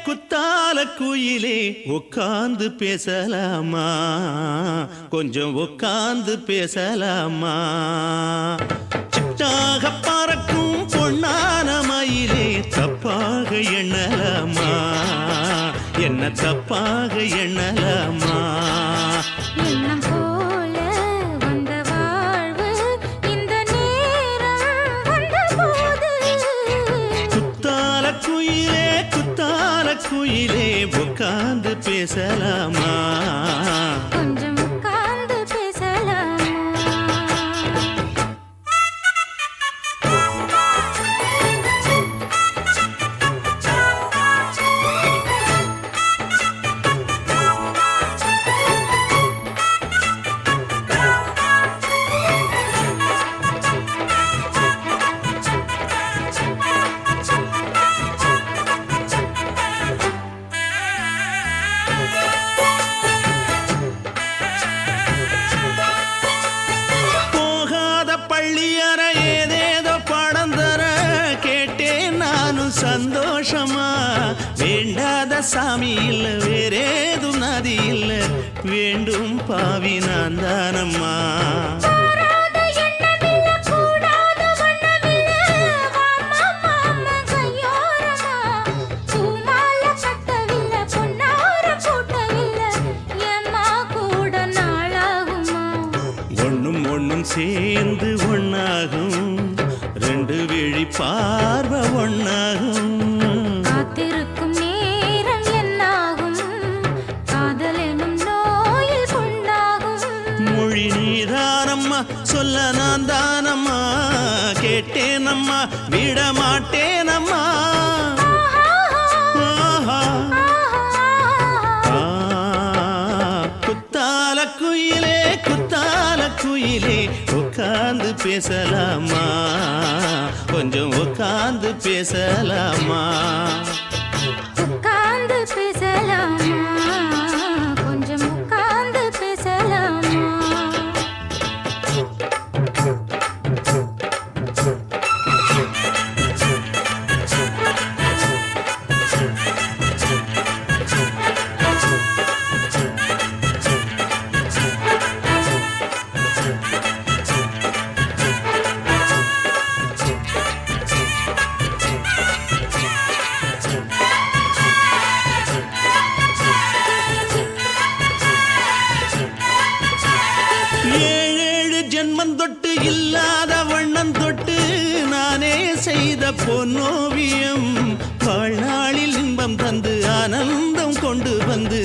குத்தால குயிலே உட்கார்ந்து பேசலாமா கொஞ்சம் உட்கார்ந்து பேசலாமா சிட்டாக பறக்கும் பொன்னான மயிலே தப்பாக எண்ணலாமா என்ன தப்பாக எண்ணலாமா எண்ணம் போல வந்த வாழ்வு இந்த நேரம் வந்தபோது குத்தால குயிலே உட்கார்ந்து பேசலாமா கொஞ்சம் உட்கார்ந்து பேசலாமா சந்தோஷமா வேண்டாத சாமி இல்ல வேறேது நதி இல்ல வேண்டும் பாவி நான் தானம்மா ஒண்ணும் சேர்ந்து ஒன்னாகும் ரெண்டு விழி பார்வை ஒன்னாகும் காத்திருக்கும் நேரம் என்னாகும் காதல் எனும் நோயில் கொண்டாகும் மொழி நீதானம்மா சொல்ல நான் தானம்மா கேட்டேனம்மா விட மாட்டேனம்மா குத்தால குயிலே உட்கார்ந்து பேசலாமா கொஞ்சம் உட்கார்ந்து பேசலாமா உட்கார்ந்து பேசலாமா கொஞ்சம் உட்கார்ந்து பேசலாமா நேரம் வாழ்நாளில் இன்பம் தந்து ஆனந்தம் கொண்டு வந்து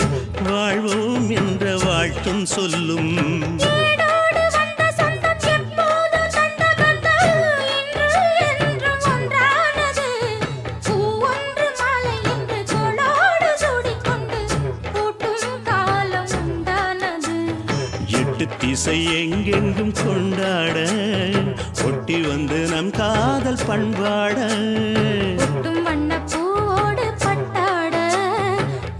வாழ்வோம் என்ற வாழ்த்தும் சொல்லும். ஏடோடு வந்த சொந்தம் எப்போதும் தந்த பந்தம் இன்று என்றும் ஒன்றானது. பூ ஒன்று மாலை என்று தோளோடு சூடிக்கொண்டு பூட்டும் காலம் உண்டானது. எட்டு திசை எங்கெங்கும் கொண்டாட ஒட்டி வந்து நம் காதல் பண்பாட ஒட்டும் வண்ணப் பூவோடு பட்டாட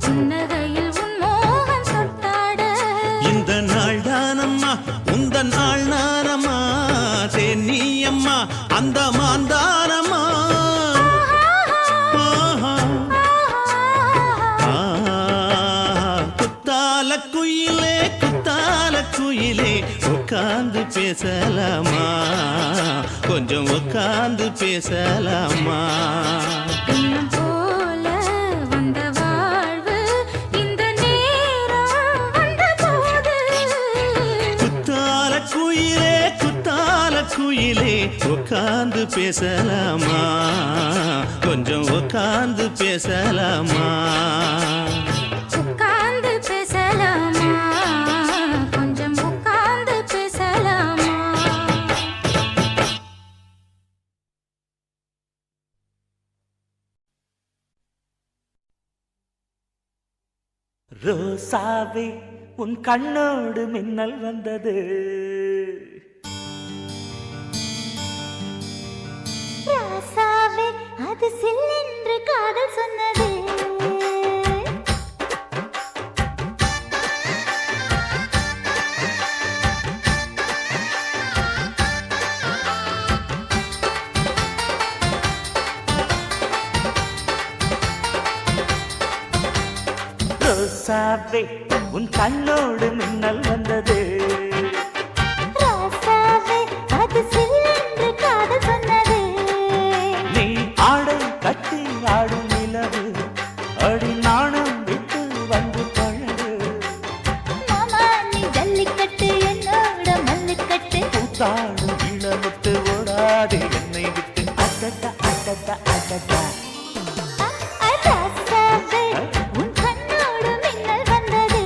புன்னகையில் உன் மோகம் தொட்டாட. இந்த நாள் தானம்மா உந்த நாள் நானம்மா தேனி அம்மா அந்த மாந்தானம்மா. ஆஹா. குத்தால குயிலே குத்தால குயிலே உட்கார்ந்து பேசலாமா கொஞ்சம் உட்கார்ந்து பேசலாமா. இன்னும் போல வந்த வாழ்வு இந்த நேரம் வந்தபோது. குத்தால குயிலே உட்கார்ந்து பேசலாமா கொஞ்சம் உட்கார்ந்து பேசலாமா. உட்கார்ந்து பேசலாமா கொஞ்சம் உட்கார்ந்து பேசலாமா. ரோசாவே உன் கண்ணோடு மின்னல் வந்தது. ராசாவே அது சில்லென்று காதல் சொன்னது. ரோசாவே உன் கண்ணோடு மின்னல் வந்தது. ராசாவே அது சில்லென்று காதல் சொன்னது. நீ ஆடை கட்டி ஆடும் நிலவு அடி நாணம் விட்டு வந்து பழகு. மாமா நீ ஜல்லிக்கட்டு என்னோட மல்லுக்கட்டு. கூத்தாடும் இளமுத்து ஓடாது என்னை விட்டு. அடடா அடடா அடடா. ராசாவே உன் கண்ணோடு மின்னல் வந்தது.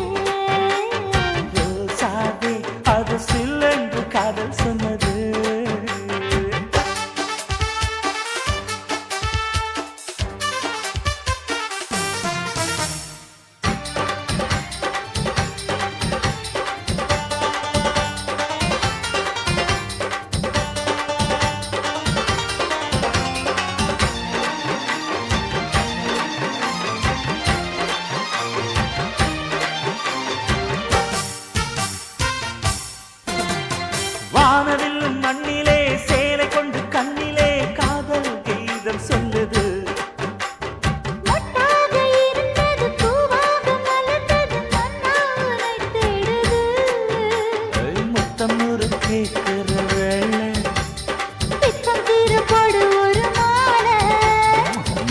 ரோசாவே அது சில்லென்று காதல் சொன்னது. வானவில்லும் மண்ணிலே சேலை கொண்டு கண்ணிலே காதல் கீதம் சொல்லுது. மொட்டாக இருந்தது பூவாக மலர்ந்தது மன்னாரை தேடுது. முத்தம் ஒரு கேட்கிற வேளை பித்தம் தீர போடு ஒரு மாலை.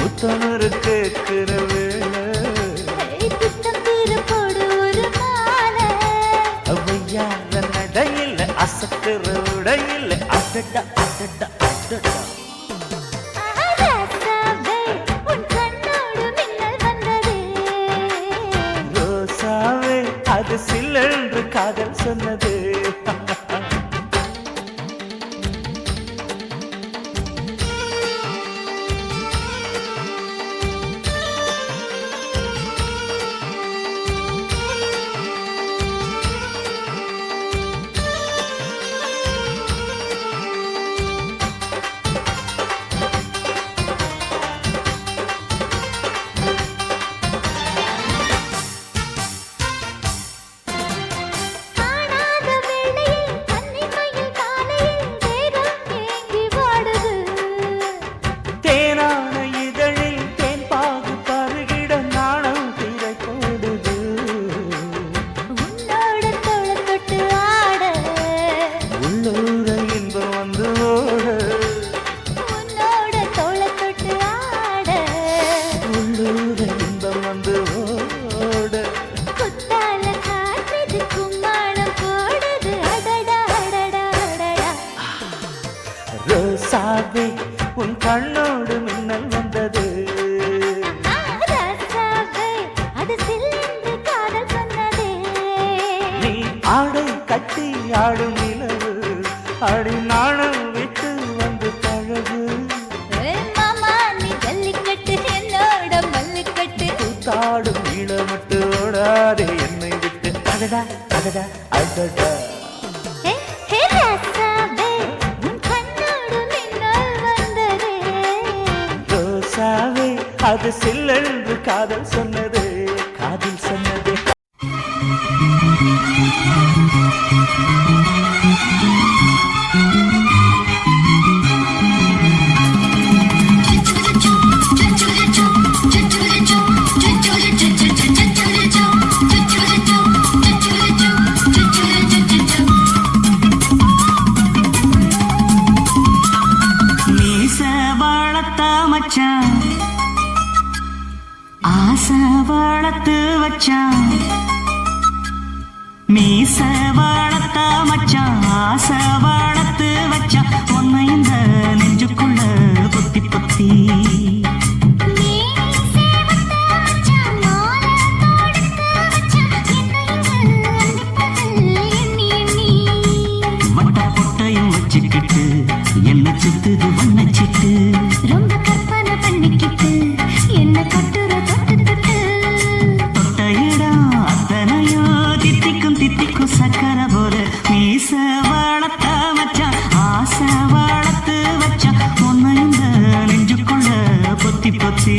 முத்தம் ஒரு கேட்கிற வேளை பித்தம் தீர போடு ஒரு மாலை. அவையார நடையில் அசத்துற உடையில் அடடா அடடா அடடா. ராசாவே உன் கண்ணோடு மின்னல் வந்தது. ரோசாவே அது சில்லென்று காதல் சொன்னது. அடடா ஹே ஹே ராசாவே உன் கண்ணோடு மின்னல் வந்ததே ரோசாவே அது சில்லென்று காதல் சொன்னது காதில் சொன்னது மச்சான் ஆசை வளர்த்து வச்சான் மீச வளர்த்த மச்சான் ஆசை வளர்த்து வச்சான் உன்னை இந்த நெஞ்சுக்குள்ள பொத்தி பொத்தி வட்ட பொட்டையும் வச்சுக்கிட்டு என்ன சுத்துது வண்ணச்சிட்டு ரொம்ப கற்பனை பண்ணிக்கிட்டு என்ன கட்டுற தொட்டு தொட்டு தொட்ட இடம் அத்தனையோ தித்திக்கும் தித்திக்கும் சக்கரை போல மீச வளர்த்த மச்சான் ஆசை வளர்த்து வச்சான் உன்னை இந்த நெஞ்சுக்குள்ள பொத்தி பொத்தி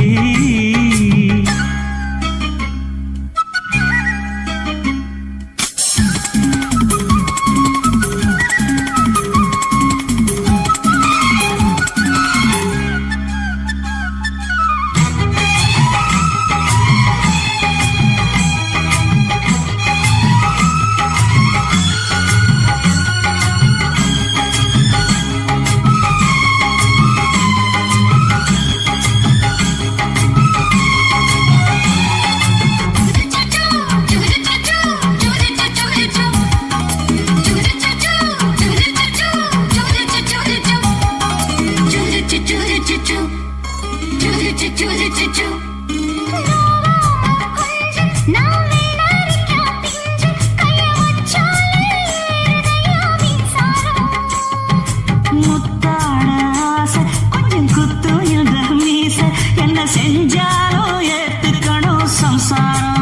முத்தாட ஆசை கொஞ்சம் குத்து இந்த மீச என்ன செஞ்சாலும் ஏத்துக்கணும் சம்சாரம்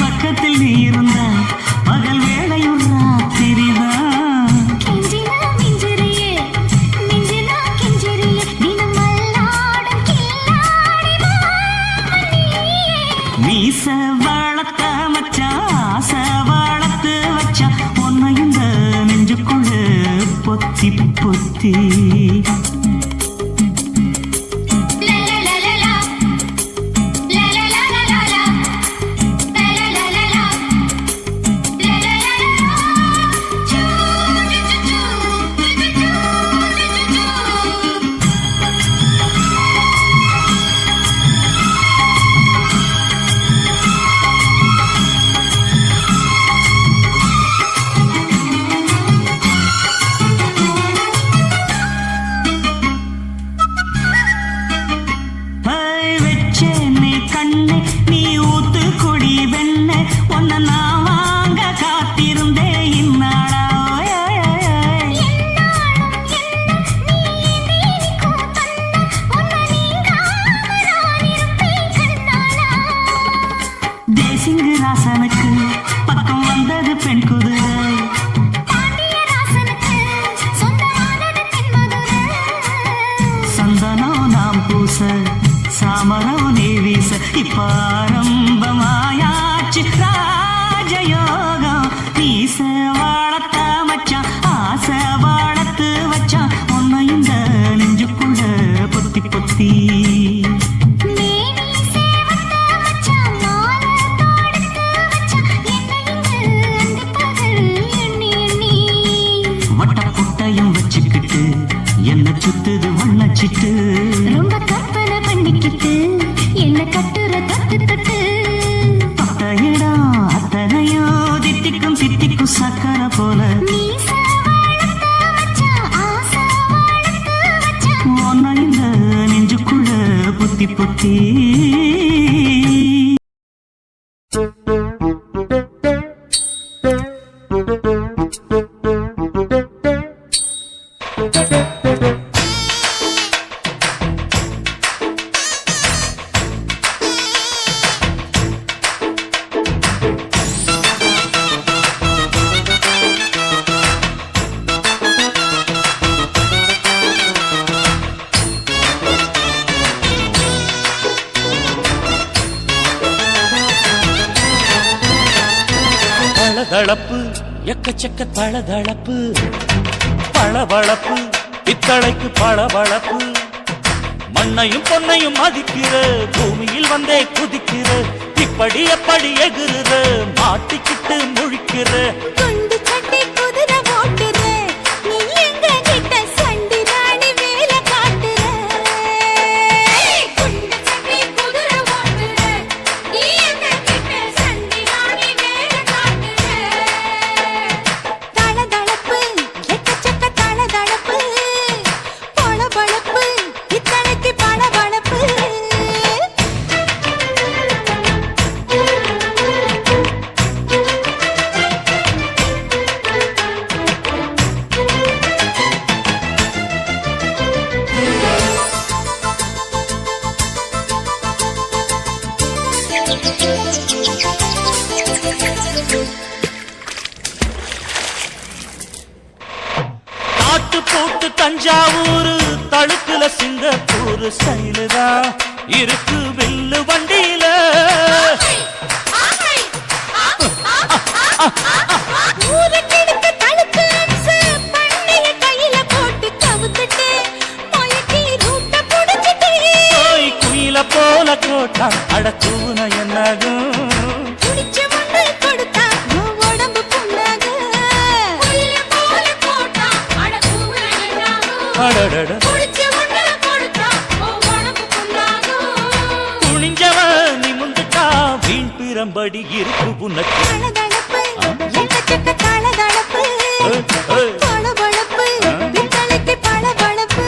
பக்கத்தில் நீ இருந்த பகல் வேளையும் ராத்திரிதான் மீச வளர்த்த மச்சான் ஆசை வளர்த்து வச்சா உன்னை இந்த நெஞ்சுக்குள்ள பொத்தி பொத்தி வச்சே நீ கண்ணே நீ ஊத்து கொடி வெண்ணே உன்னை நான் வாங்க காத்திருந்தே இந்நாளா தேசிங்கு ராசனுக்கு பக்கம் வந்தது பெண் குதிரை சந்தனம் நாம் பூச சாமரம் நீ வீச இப்ப ஆரம்பமாயாச்சு ராஜயோகம் மீச வளர்த்த மச்சான் ஆசை வளர்த்து வச்சான் உன்னை இந்த நெஞ்சுக்குள்ள பொத்தி பொத்தி வட்ட புட்டையும் வச்சுக்கிட்டு என்ன சுத்துது வண்ணச்சிட்டு ரொம்ப கற்பனை பண்ணிக்கிட்டு என்ன கட்டுற தொட்டு தொட்டு தொட்ட இடம் அத்தனையோ தித்திக்கும் தித்திக்கும் சக்கரை போல உன்னை இந்த நெஞ்சுக்குள்ள பொத்தி பொத்தி தளதளப்பு எக்கச்சக்க தளதளப்பு பளபளப்பு பித்தளைக்கு பளபளப்பு மண்ணையும் பொன்னையும் மதிக்கிற பூமியில் வந்தே குதிக்கிற இப்படி எப்படி எகுற மாட்டிக்கிட்டு முழிக்கிற குண்டு சட்டை குதிரை ஓட்டுற நீ எங்க கிட்ட சண்டி ராணி வேலை காட்டுற குண்டு சட்டை குதிரை ஓட்டுற நீ எங்க கிட்ட சண்டி ராணி வேலை காட்டுற தளதளப்பு எக்கச்சக்க தளதளப்பு பளபளப்பு இத்தனைக்கு பளபளப்பு நாட்டு போட்டு தஞ்சாவூர் தழுக்குல சிங்கப்பூர் ஸ்டைலுதா இருக்கு வில்லு வண்டியில ஊருக்கெடுக்க தழுக்கு அம்சு பண்ணைய கையில போட்டு கவுத்துட்டு மயக்கி ரூட்ட புடிச்சிட்டு போய் குயில போல கோட்டா அடத்தூன என்னாகும் குடிச்ச மண்ணு கொடுத்தா உன் உடம்பு புண்ணாக குயில போல போட்டா அட தூங்குற என்னாகும் அடடட குடிச்ச மண்ணு கொடுத்தா உன் உடம்பு புண்ணாக துணிஞ்சவன் நிமுந்துட்டா வீண் பிறம்படி இருக்கு புனக்கு தளதளப்பு எக்கச்சக்க தளதளப்பு பளபளப்பு பித்தளைக்கு பளபளப்பு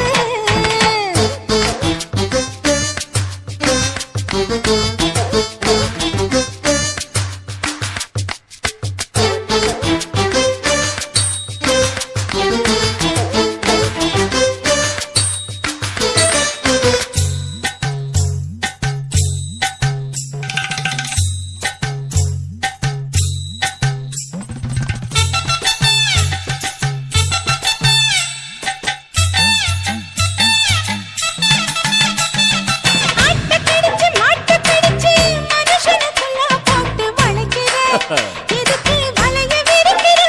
ஆட்ட பிடிச்சு மாட்ட பிடிச்சு மனுஷனுக்குள்ள போட்டு வளைக்கிற இதுக்கு வளைய விரிக்கிற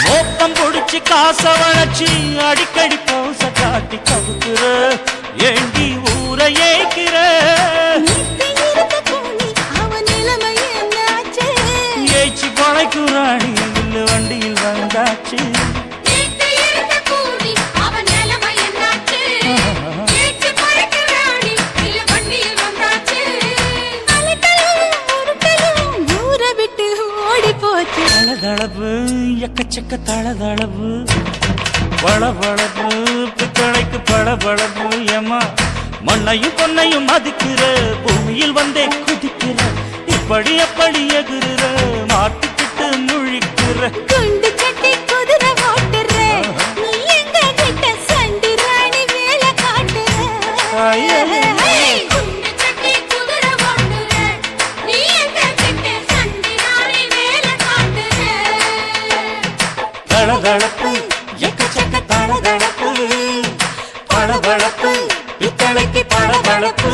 மோப்பம் பொடிச்சு காச வளைச்சு அடிக்கடி போச காட்டி கவுக்குற ஏண்டி ஊரை ஏய்க்கிற நீத்தி இருந்த கூலி அவன் நிலைமை என்னாச்சு ஏய்ச்சி கொலைக்குறாடி இல்ல வண்டியில் வந்தாச்சு நீத்தி இருந்த கூலி அவன் நிலைமை என்னாச்சு ஏச்சு பறக்கிறாடி இல்ல வண்டியில் வந்தாச்சு அலட்டலும் உருட்டலும் ஊரை விட்டு ஓடி போச்சு தளதளப்பு எக்கச்சக்க தளதளப்பு பளபளப்பு பித்தளைக்கு பளபளப்பு ஏமா மண்ணையும் பொன்னையும் மதிக்கிற பூமியில் வந்தே குதிக்கிற இப்படி எப்படி எகுற மாட்டிக்கிட்டு முழிக்கிற குண்டு சட்டை குதிரை ஓட்டுற நீ எங்க கிட்ட சண்டி ராணி வேலை காட்டுற ஐயே. குண்டு சட்டை குதிரை ஓட்டுற நீ எங்க கிட்ட சண்டி ராணி வேலை காட்டுற தளதளப்பு எக்கச்சக்க தளதளப்பு பளபளப்பு பித்தளைக்கு பளபளப்பு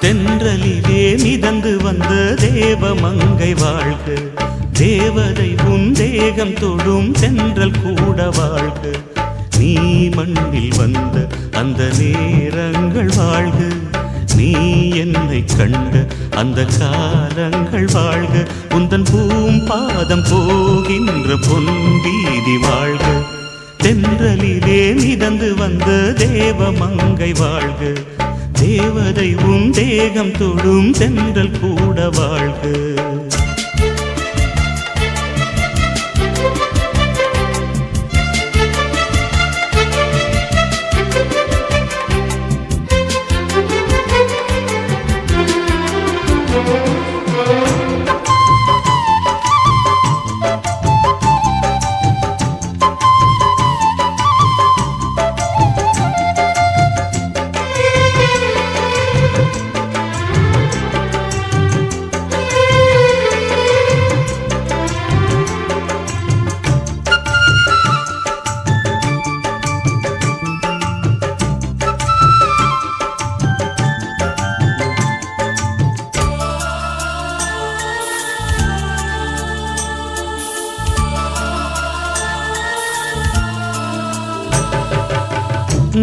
தென்றலிலே மிதந்து வந்த தேவமங்கை வாழ்க தேவதை உன் தேகம் தொடும் தென்றல் கூட வாழ்க நீ மண்ணில் வந்த அந்த நேரங்கள் வாழ்க நீ என்னை கண்ட அந்த காலங்கள் வாழ்க உந்தன் பூம்பாதம் போகின்ற பொன் வீதி வாழ்க தென்றலிலே மிதந்து வந்த தேவமங்கை வாழ்க தேவதை உன் தேகம் தொடும் தென்றல் கூட வாழ்க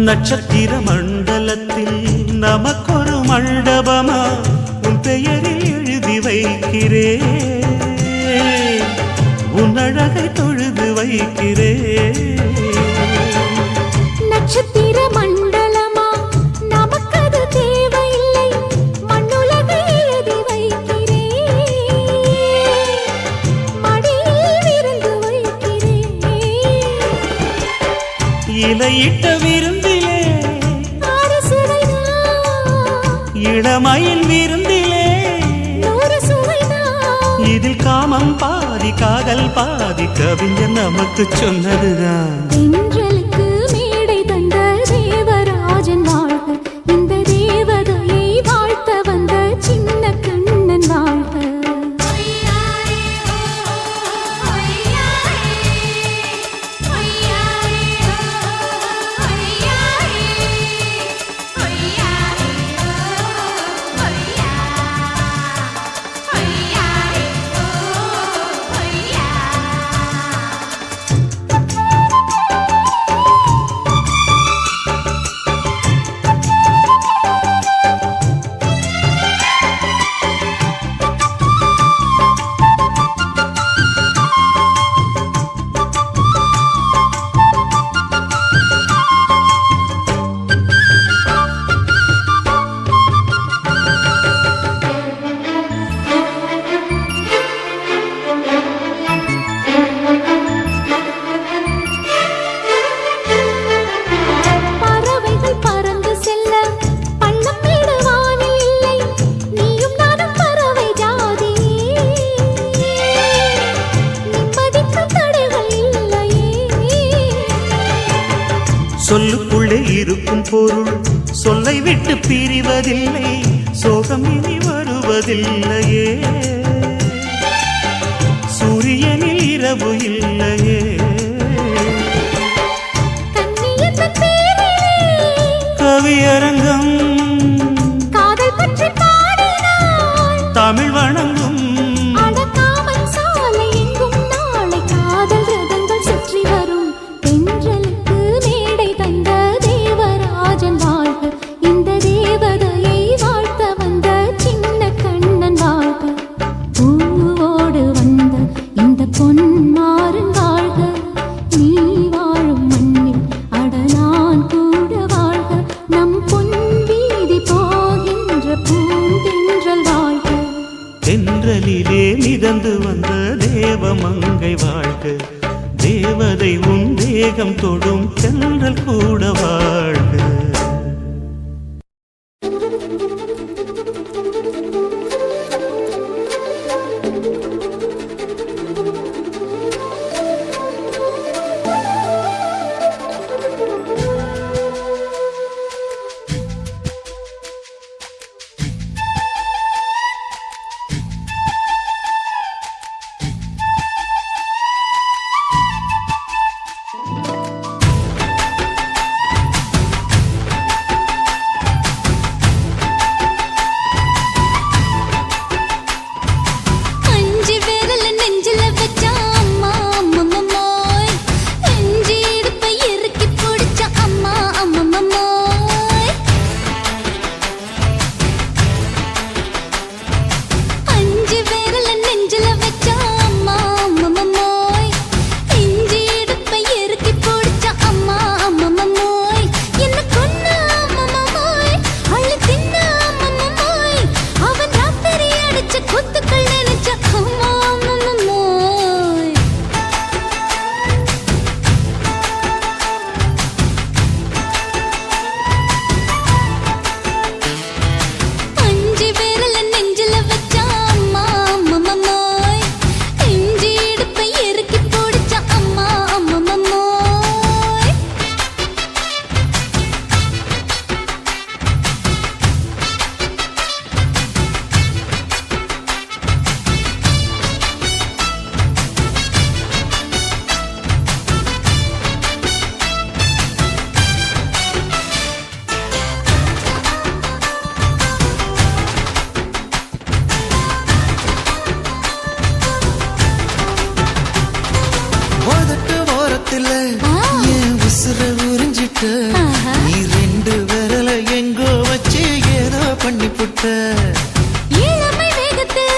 நட்சத்திர மண்டலத்தில் நமக்கொரு மண்டபமா உன் பெயரில் எழுதி வைக்கிறேன், உன் அழகை தொழுது வைக்கிறேன். நட்சத்திர மண்டலமா நமக்கது தேவையில்லை, மண்ணுலகை எழுதி வைக்கிறேன், மடியில் விருந்து வைக்கிறேன். இலையிட்ட விருந்திலே சுவைதான், இளமயில் விருந்திலே 100 சுவைதான். இதில் காமம் பாதி காதல் பாதி கவிஞர் நமக்கு சொன்னதுதான். தென்றலுக்கு மேடை தந்த தேவராஜன் வாழ்க, இந்த தேவதையை வாழ்த்த வந்த சின்ன கண்ணன் வாழ்க. பறவைகள் பறந்து செல்ல பள்ளம் மேடு வானில் இல்லை, நீயும் நானும் பறவை ஜாதி, நிம்மதிக்கு தடைகள் இல்லையே. சொல்லுக்குள்ளே இருக்கும் பொருள் சொல்லை விட்டு பிரிவதில்லை, சோகம் இனி வருவதில்லையே. சூரியனில் இரவு இல்லையே. கண்ணியத்தின் பேரிலே கவியரங்கம் காதல் பற்றி பாடினாள், தமிழ் வணங்கும். அடக்காமன் சாலை எங்கும் நாளை காதல் ரதங்கள் சுற்றி வரும். தென்றலுக்கு மேடை தந்த தேவராஜன் வாழ்க, இந்த தேவதையை வாழ்த்த வந்த சின்ன கண்ணன் வாழ்க. பூவோடு வந்த இந்த பொன்மாறன் வாழ்க, நீ வாழும் மண்ணில் அட நான் கூட வாழ்க. நம் பொன் வீதி போகின்ற பூந்தென்றல் வாழ்க. தென்றலிலே மிதந்து வந்த தேவமங்கை வாழ்க, தேவதை உன் தேகம் தொடும் தென்றல் கூட வாழ்க. புட்ட இளமை வேகத்துல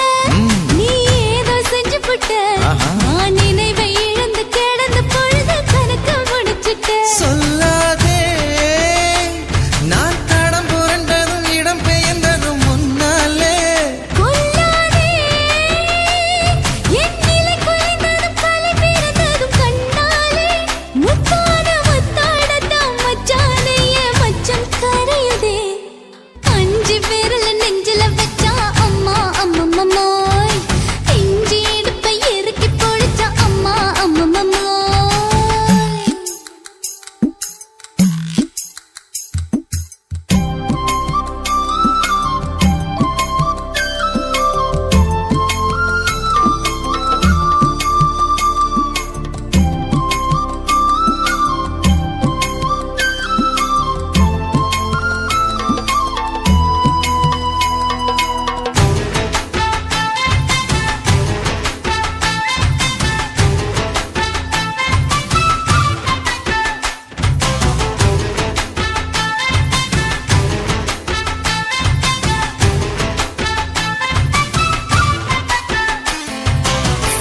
நீ ஏதோ செஞ்சு புட்ட நான் நினைவை இழந்து கிடந்து பொழுது கணக்கு முடிச்சிட்ட சொல்லாதே நான் தடம் புரண்டதும் இடம் பெயர்ந்ததும் முன்னாலே கொல்லாதே என் நிலை குலைந்ததும் கலை பிறந்ததும் கண்ணாலே முத்தான முத்தாடத்தான் மச்சானைய மச்சம் கரையுதே அஞ்சு விரல நெஞ்சில வச்சா அம்மா அம்மம்மோய் இஞ்சி இடுப்பை இறுக்கி பொழிச்சா அம்மா அம்மம்மோய்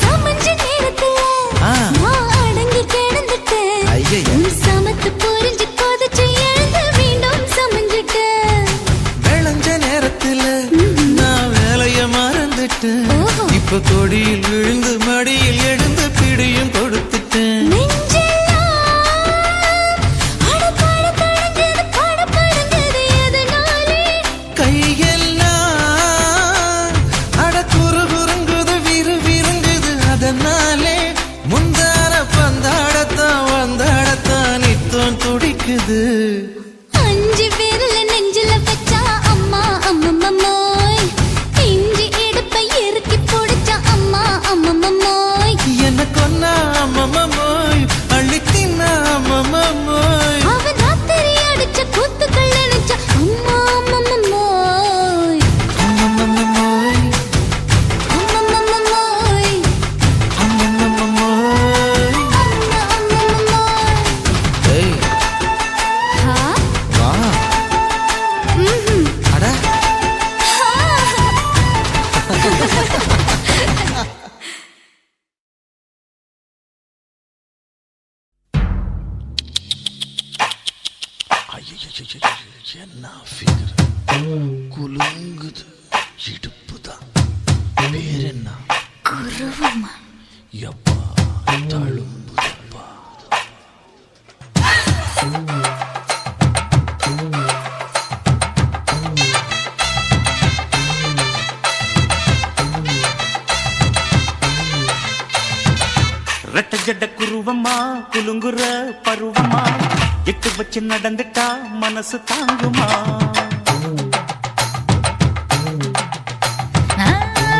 சமஞ்ச நேரத்துல நான் அடங்கி கிடந்துட்டேன் ஐயையே. உன் சமத்து புரிஞ்சு கொதிச்சு எழுந்து மீண்டும் சமஞ்சிட்டேன் விளைஞ்ச நேரத்துல நான் வேலைய மறந்துட்டேன் ஓஹோ. இப்ப கொடியில் விழுந்து மடியில் எழுந்து பிடியும் கொடுத்துட்டேன் நெஞ்செல்லாம் அடப்பாட தடஞ்சது படபடங்குது எதனாலே கையெல்லாம் அட குறுகுறுங்குது விறுவிறுங்குது அதனாலே முந்தார பந்தாடத்தான் வந்தாடத்தான் நித்தம் துடிக்குது அஞ்சு விரல நெஞ்சில வச்சா அம்மா அம்மம்மோய் இஞ்சி இடுப்பை இறுக்கி பொடிச்சா அம்மா அம்மம்மோய் என்ன கொன்னா அம்மம்மோய் அள்ளித்தின்னா அம்மம்மோய் அவன் ராத்திரி அடிச்ச கூத்துக்கள் நினைச்ச அம்மா அம்மம்மோய் அம்மம்மோய் அம்மம்மோய் அம்மம்மோய் அம்மா அம்மம்மோய் ஏய் ஹா வா ம்ஹும் அட என்ன ஃபிகர் குலுங்குது இடுப்புதான் பேர் என்ன குருவமா எப்பா தழும்புதப்பா ரெட்ட ஜட குருவமா குலுங்குற பருவமா எட்டு வச்சு நடந்துட்டா மனசு தாங்குமா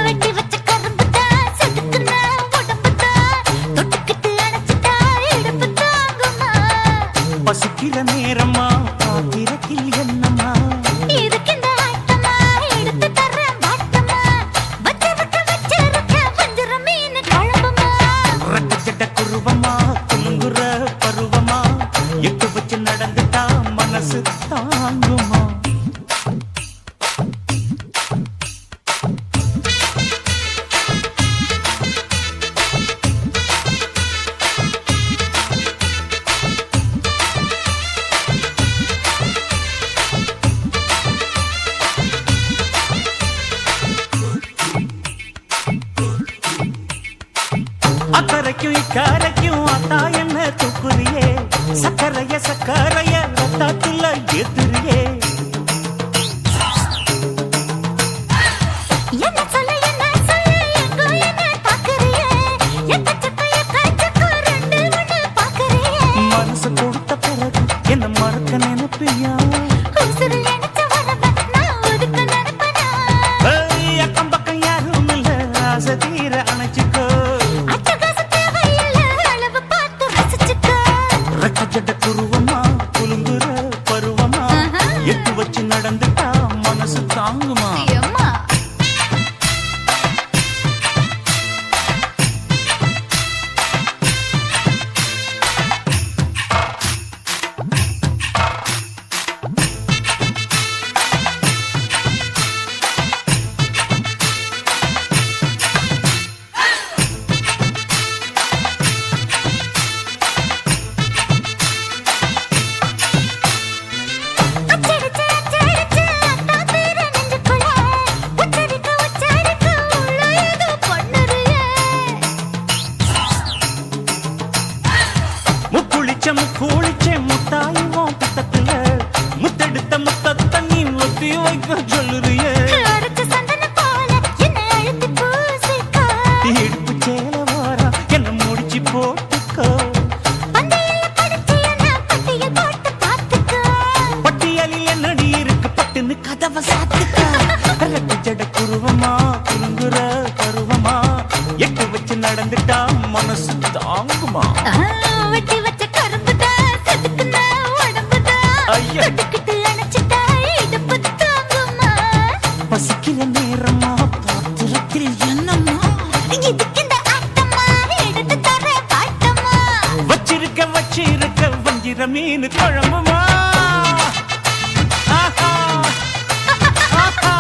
வெட்டி வச்ச கரும்புதா செதுக்குன உடம்புதா தொட்டுக்கிட்டு அணைச்சிட்டா இடுப்பு தாங்குமா பசிக்கிற நேரமா பாத்திரத்தில் என்னமா இதுக்கிந்த ஆட்டமா எடுத்து தர்றேன் வாட்டமா வச்சு விட்டு வச்சிருக்க வஞ்சிர மீன் குழம்புமா ரெட்ட ஜட குருவமா குலுங்குற பருவமா எட்டு வச்சு நடந்துட்டா மனசு தாங்குமா அக்கறைக்கும் இக்கரைக்கும் அத்தா என்ன தூக்குறியே சக்கரைய சக்கரைய ரத்தாத்துல ஏத்துறியே என்ன சொல்ல எங்கோ என்ன பாக்குறியே எக்கச்சக்க ரெண்டு ஒண்ணு பாக்குறியே மனசு கொடுத்த பிறகு என்ன மறக்க நினைப்பியா உசுறு நினைச்ச உடம்ப நான் ஒதுக்க நினைப்பனா ஏய், அக்கம் பக்கம் யாரும் இல்ல ஆசை தீர அணைச்சுக்கோ அட்டகாச தேவையில்ல அளவு பார்த்து ரசிச்சுக்க ரெட்ட ஜட குருவமா ரெட்டு ஜட குருவமா குறுங்குற பருவமா எட்டு வச்சு நடந்துட்டா மனசு தாங்குமா வெட்டி வச்ச கரும்புதான் செதுக்குன உடம்புதான் ஐயா. தொட்டுக்கிட்டு அணைச்சிட்டா இடுப்பு தாங்குமா பசிக்கிற நேரமா பாத்திரத்தில் என்னம்மா இதுக்கு இந்த ஆட்டமா எடுத்து தர பாட்டமா வச்சிருக்க வஞ்சிர மீன் குழம்புமா ஆஹா. ஆஹா.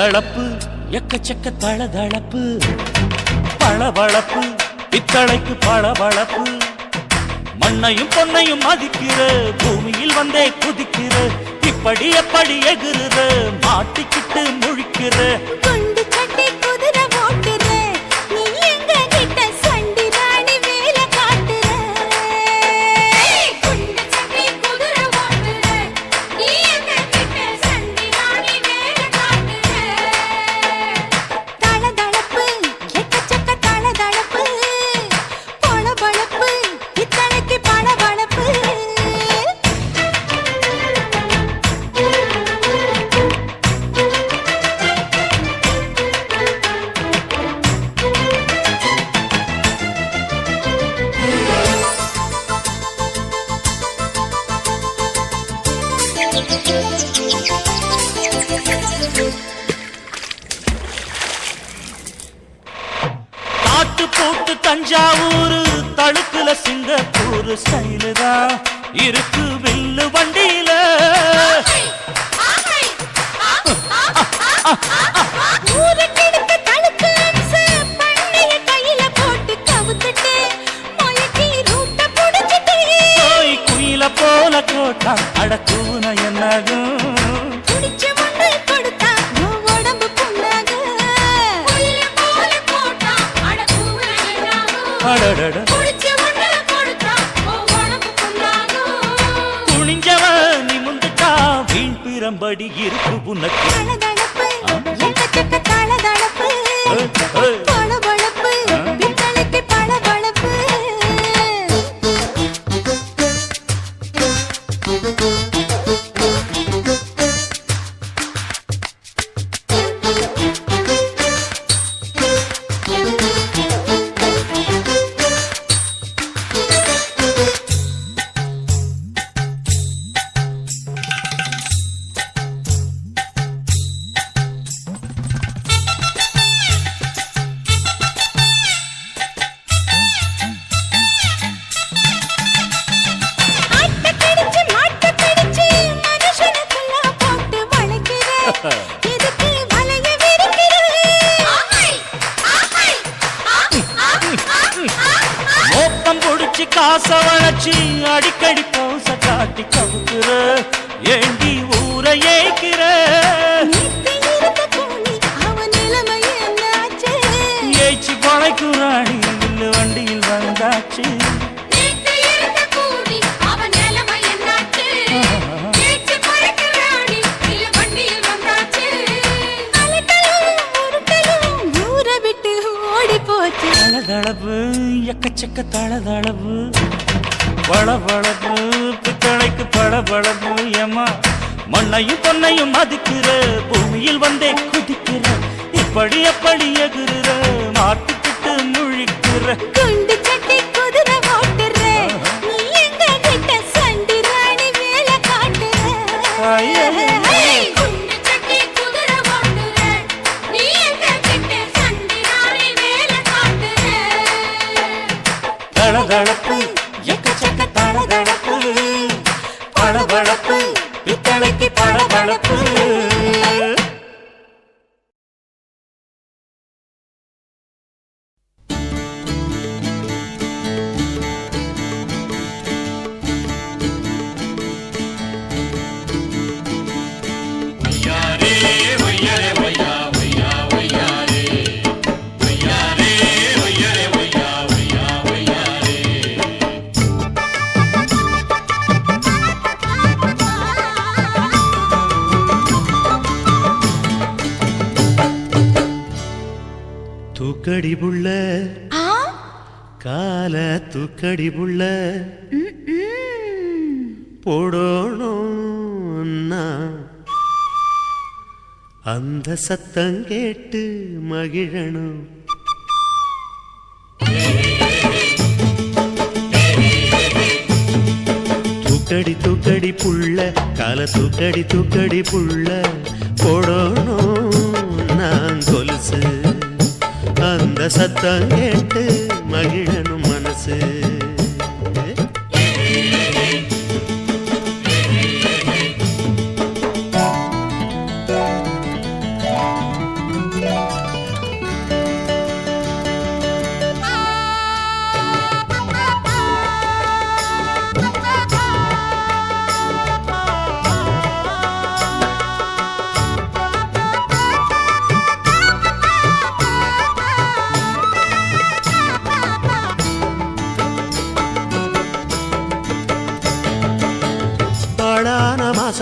தளதளப்பு எக்கச்சக்க தளதளப்பு பளபளப்பு பித்தளைக்கு பளபளப்பு மண்ணையும் பொன்னையும் மதிக்கிற பூமியில் வந்தே குதிக்கிற இப்படி எப்படி எகுற மாட்டிக்கிட்டு முழிக்கிற குண்டு சட்டி குதிரை ஓட்டுற நீ எங்க கிட்ட சண்டி ராணி வேலை காட்டுற குண்டு சட்டி குதிரை ஓட்டுற நீ எங்க கிட்ட சண்டி ராணி வேலை காட்டுற தளதளப்பு எக்கச்சக்க தளதளப்பு பளபளப்பு இத்தனைக்கு பளபளப்பு காட்டு போட்டு தஞ்சாவூர் தழுக்குல சிங்கப்பூர் ஸ்டைலு தான் இருக்கு வில்லு வண்டியில ஊருக்கெடுத்த தழுக்கு அம்ச பண்ணைய கையில போட்டு கவுத்துட்டு மயக்கி ரூட்ட புடிச்சிட்டு போய் குயில போல கோட்டா அடக்கூன என்னாகும் குடிச்ச மண்ணு கொடுத்தா உன் உடம்பு புண்ணாகும் குயில போல போட்டா அடக்கூன என்னாகும் அடடட குடிச்ச மண்ணு கொடுத்தா உன் உடம்பு புண்ணாகும் துணிஞ்சவன் நிமுந்துட்டா வீண் பிரம்படி இருக்கு உனக்கு தளதளப்பு எக்கச்சக்க தளதளப்பு பளபளப்பு பித்தளைக்கு பளபளப்பு ஆட்ட பிடிச்சு மாட்ட பிடிச்சு மனுஷனுக்குள்ள போட்டு வளைக்கிற எதுக்கு வலைய விரிக்கிற மோப்பம் புடிச்சு காச வளைச்சு அடிக்கடி பௌச காட்டி கவுக்குற ஏண்டி ஊரை ஏய்க்கிற நேத்து இருந்த கூலி அவன் நிலைமை என்னாச்சு ஏய்ச்சி கொலைக்குறாணி வில்லு வண்டியில் வந்தாச்சு நேத்து இருந்த கூலி அவன் நிலைமை என்னாச்சு ஏச்சு பறக்குறானி இல்ல வண்டியில் வந்தாச்சு அலட்டலும் உருட்டலும் ஊரை விட்டு ஓடி போச்சு தளதளவு எக்கச்சக்க தளதளவு பளபளப்பு பித்தளைக்கு பளபளப்பு ஏமா மண்ணையும் பொன்னையும் மதிக்கிற பூமியில் வந்தே குதிக்கிற இப்படி எப்படி எகுற மாட்டிக்கிட்டு முழிக்கிற குண்டு சட்டி குதிரை ஓட்டுற நீ எங்க கிட்ட சண்டி ராணி வேலை காட்டுற குண்டு சட்டி குதிரை ஓட்டுற நீ எங்க கிட்ட சண்டி ராணி வேலை காட்டுற தளதளப்பு எக்கச்சக்க தளதளப்பு பளபளப்பு பித்தளைக்கு பளபளப்பு தூக்கடி புள்ள கால தூக்கடி புள்ள போடணும் அந்த சத்தம் கேட்டு மகிழணும் தூக்கடி தூக்கடி புள்ள கால தூக்கடி தூக்கடி புள்ள போடணும் நான் கொலுசு அந்த சத்தம் கேட்டு மகிழனும் மனசு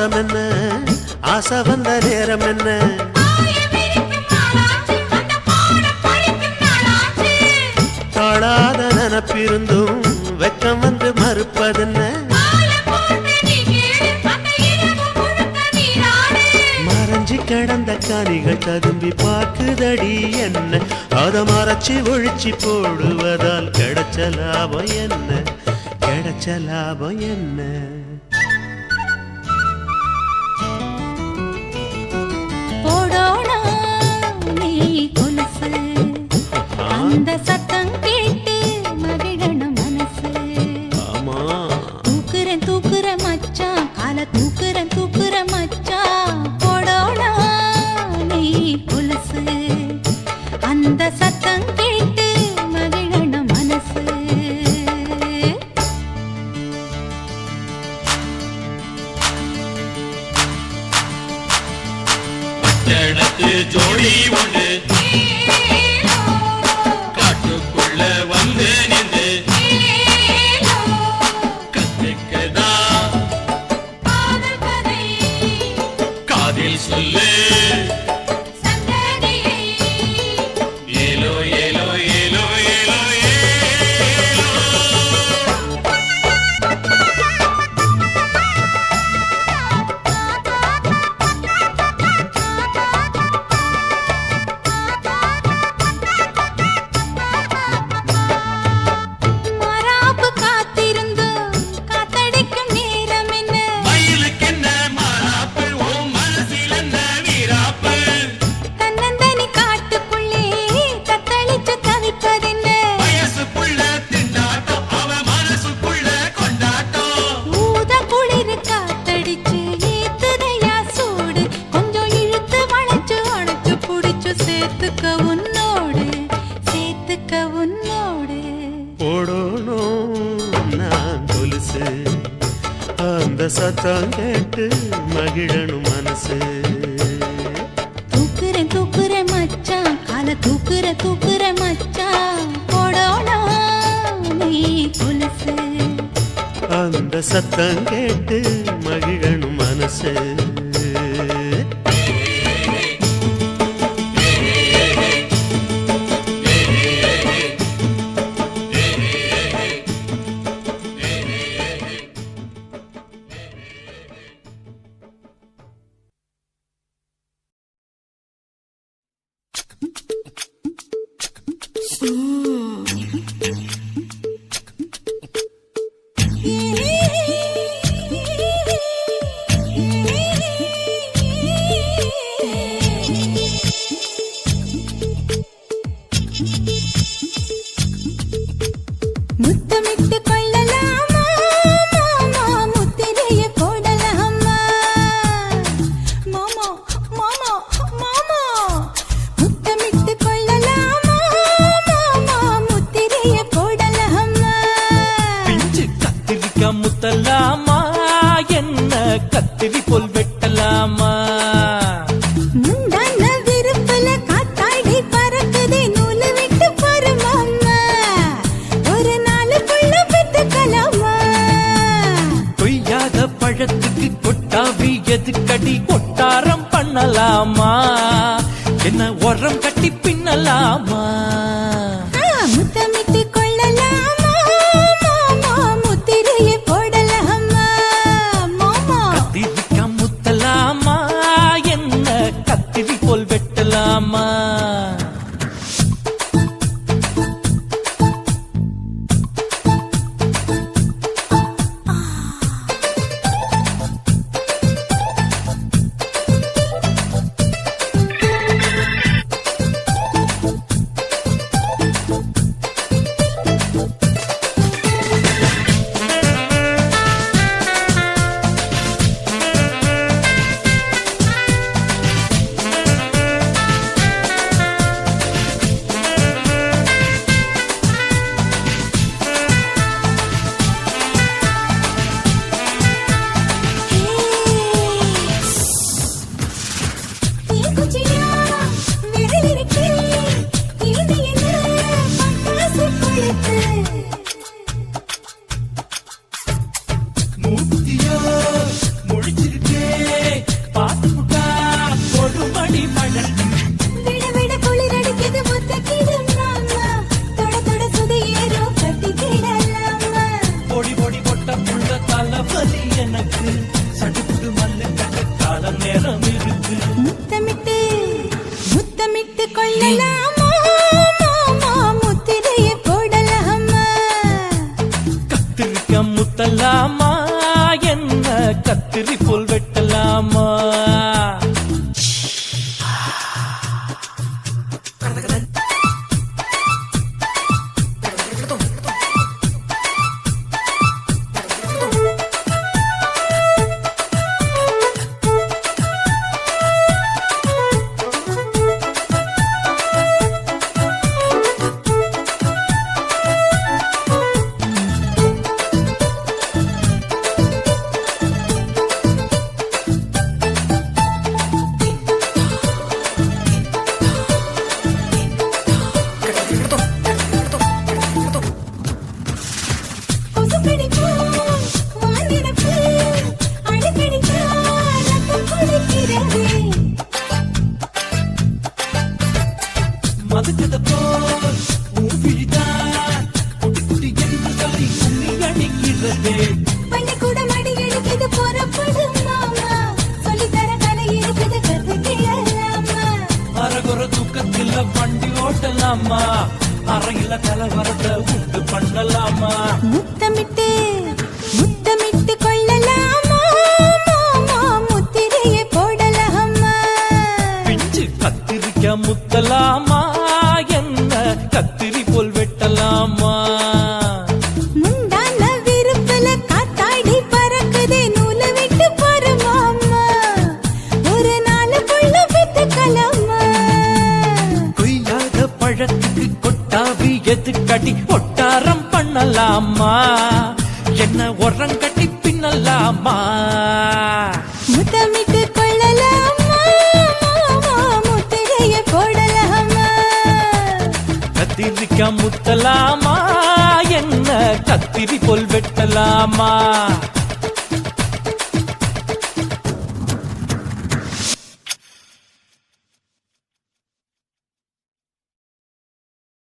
மாசம் என்ன ஆசை வந்த நேரம் என்ன தாழாத நினப்பிருந்தும் வெக்கம் வந்து மறுப்பதென்ன மறைஞ்சி கிடந்த காணிகள் ததும்பி பார்க்குதடி என்ன அத மறைச்சி ஒழிச்சு போடுவதால் கிடைச்ச லாபம் என்ன கிடைச்ச லாபம் என்ன போடோனா நீ கொலுசு அந்த சத்தம் கேட்டு மகிழணும் மனசு ஆமா தூக்குற மச்சான் கால தூக்குற மச்சான் போடோனா நீ கொலுசு அந்த சத்தம் கேட்டு மகிழணும் மனசு எனக்கு ஜோடி ஒன்று காட்டுக்குள்ள வந்து நின்று கத்துக்கதா காதில் சொல்லு ஏலோ ஏலோ ஏலோ ஏலோ ஏலோ மராப்பு காத்திருந்து காத்தடிக்கும் நேரம் என்ன மயிலுக்கு என்ன மாறாப்பு உன் மனசில் என்ன வீராப்பு தன்னந்தனி காட்டுக்குள்ளே தத்தளிச்சு தவிப்பதென்ன வயசுக்குள்ள திண்டாட்டம் அவ மனசுக்குள்ள கொண்டாட்டம் ஊத குளிர் காத்தடிச்சு ஏத்துதையா சூடு கொஞ்சம் இழுத்து வளைச்சு அணைச்சு புடிச்சு சேர்த்துக்க உன்னோடு போடணும் நான் கொலுசு அந்த சத்தம் கேட்டு மகிழணும் மனசு தூக்குற மச்சான் கால தூக்குற மச்சான் போடோனா நீ கொலுசு அந்த சத்தம் கேட்டு மகிழணும் மனசு முத்தமிட்டு கொள்ளலாமா மாமா முத்திரைய போடலாமா மாமா மாமா மாமா முத்தமிட்டு கொள்ளலாமா மாமா முத்திரைய போடலாமா பிஞ்சு கத்திரிக்காய் முத்தலாமா என்ன கத்திரி போல் வெட்டலாமா முந்தான விருப்பல காத்தாடி பறக்குதே நூலு விட்டு பாரு மாமா ஒரு நாளுக்குள்ள பெத்துக்கலாமா கொய்யாத பழத்துக்கு கொட்டாவி எதுக்கடி கொட்டாரம் பண்ணலாமா என்ன உரம் கட்டி பின்னலாமா முத்தமிட்டு கொள்ளலாமா மாமா முத்திரைய போடலாமா மாமா கத்திரிக்காய் முத்தலாமா என்ன கத்திரி போல் வெட்டலாமா நீ குச்சியா விரலிருக்கு இது என்ன அறையில கலவரத்தை உண்டு பண்ணலாமா முத்தமிட்டு முத்தமிட்டு கொள்ளலாமா மாமா முத்திரையை போடலாமா பிஞ்சு கத்திரிக்க முத்தலாமா என்ன கத்திரி போல் வெட்டலாமா முந்தான விருப்பல காத்தாடி பறக்குதே நூலை விட்டு பரமாமா ஒரு நாளுக்குள்ள வித்துக்கலாமா கொய்யாத பழத்துக்கு கொட்டாவி எதுக்கடி ஒட்டாரம் பண்ணலாமா என்ன உரங்கட்டி பின்னலாமா முத்தமிட்டு கொள்ளலாமா மாமா முத்திரையை போடலாமா கத்திரிக்க முத்தலாமா என்ன கத்திரி போல் வெட்டலாமா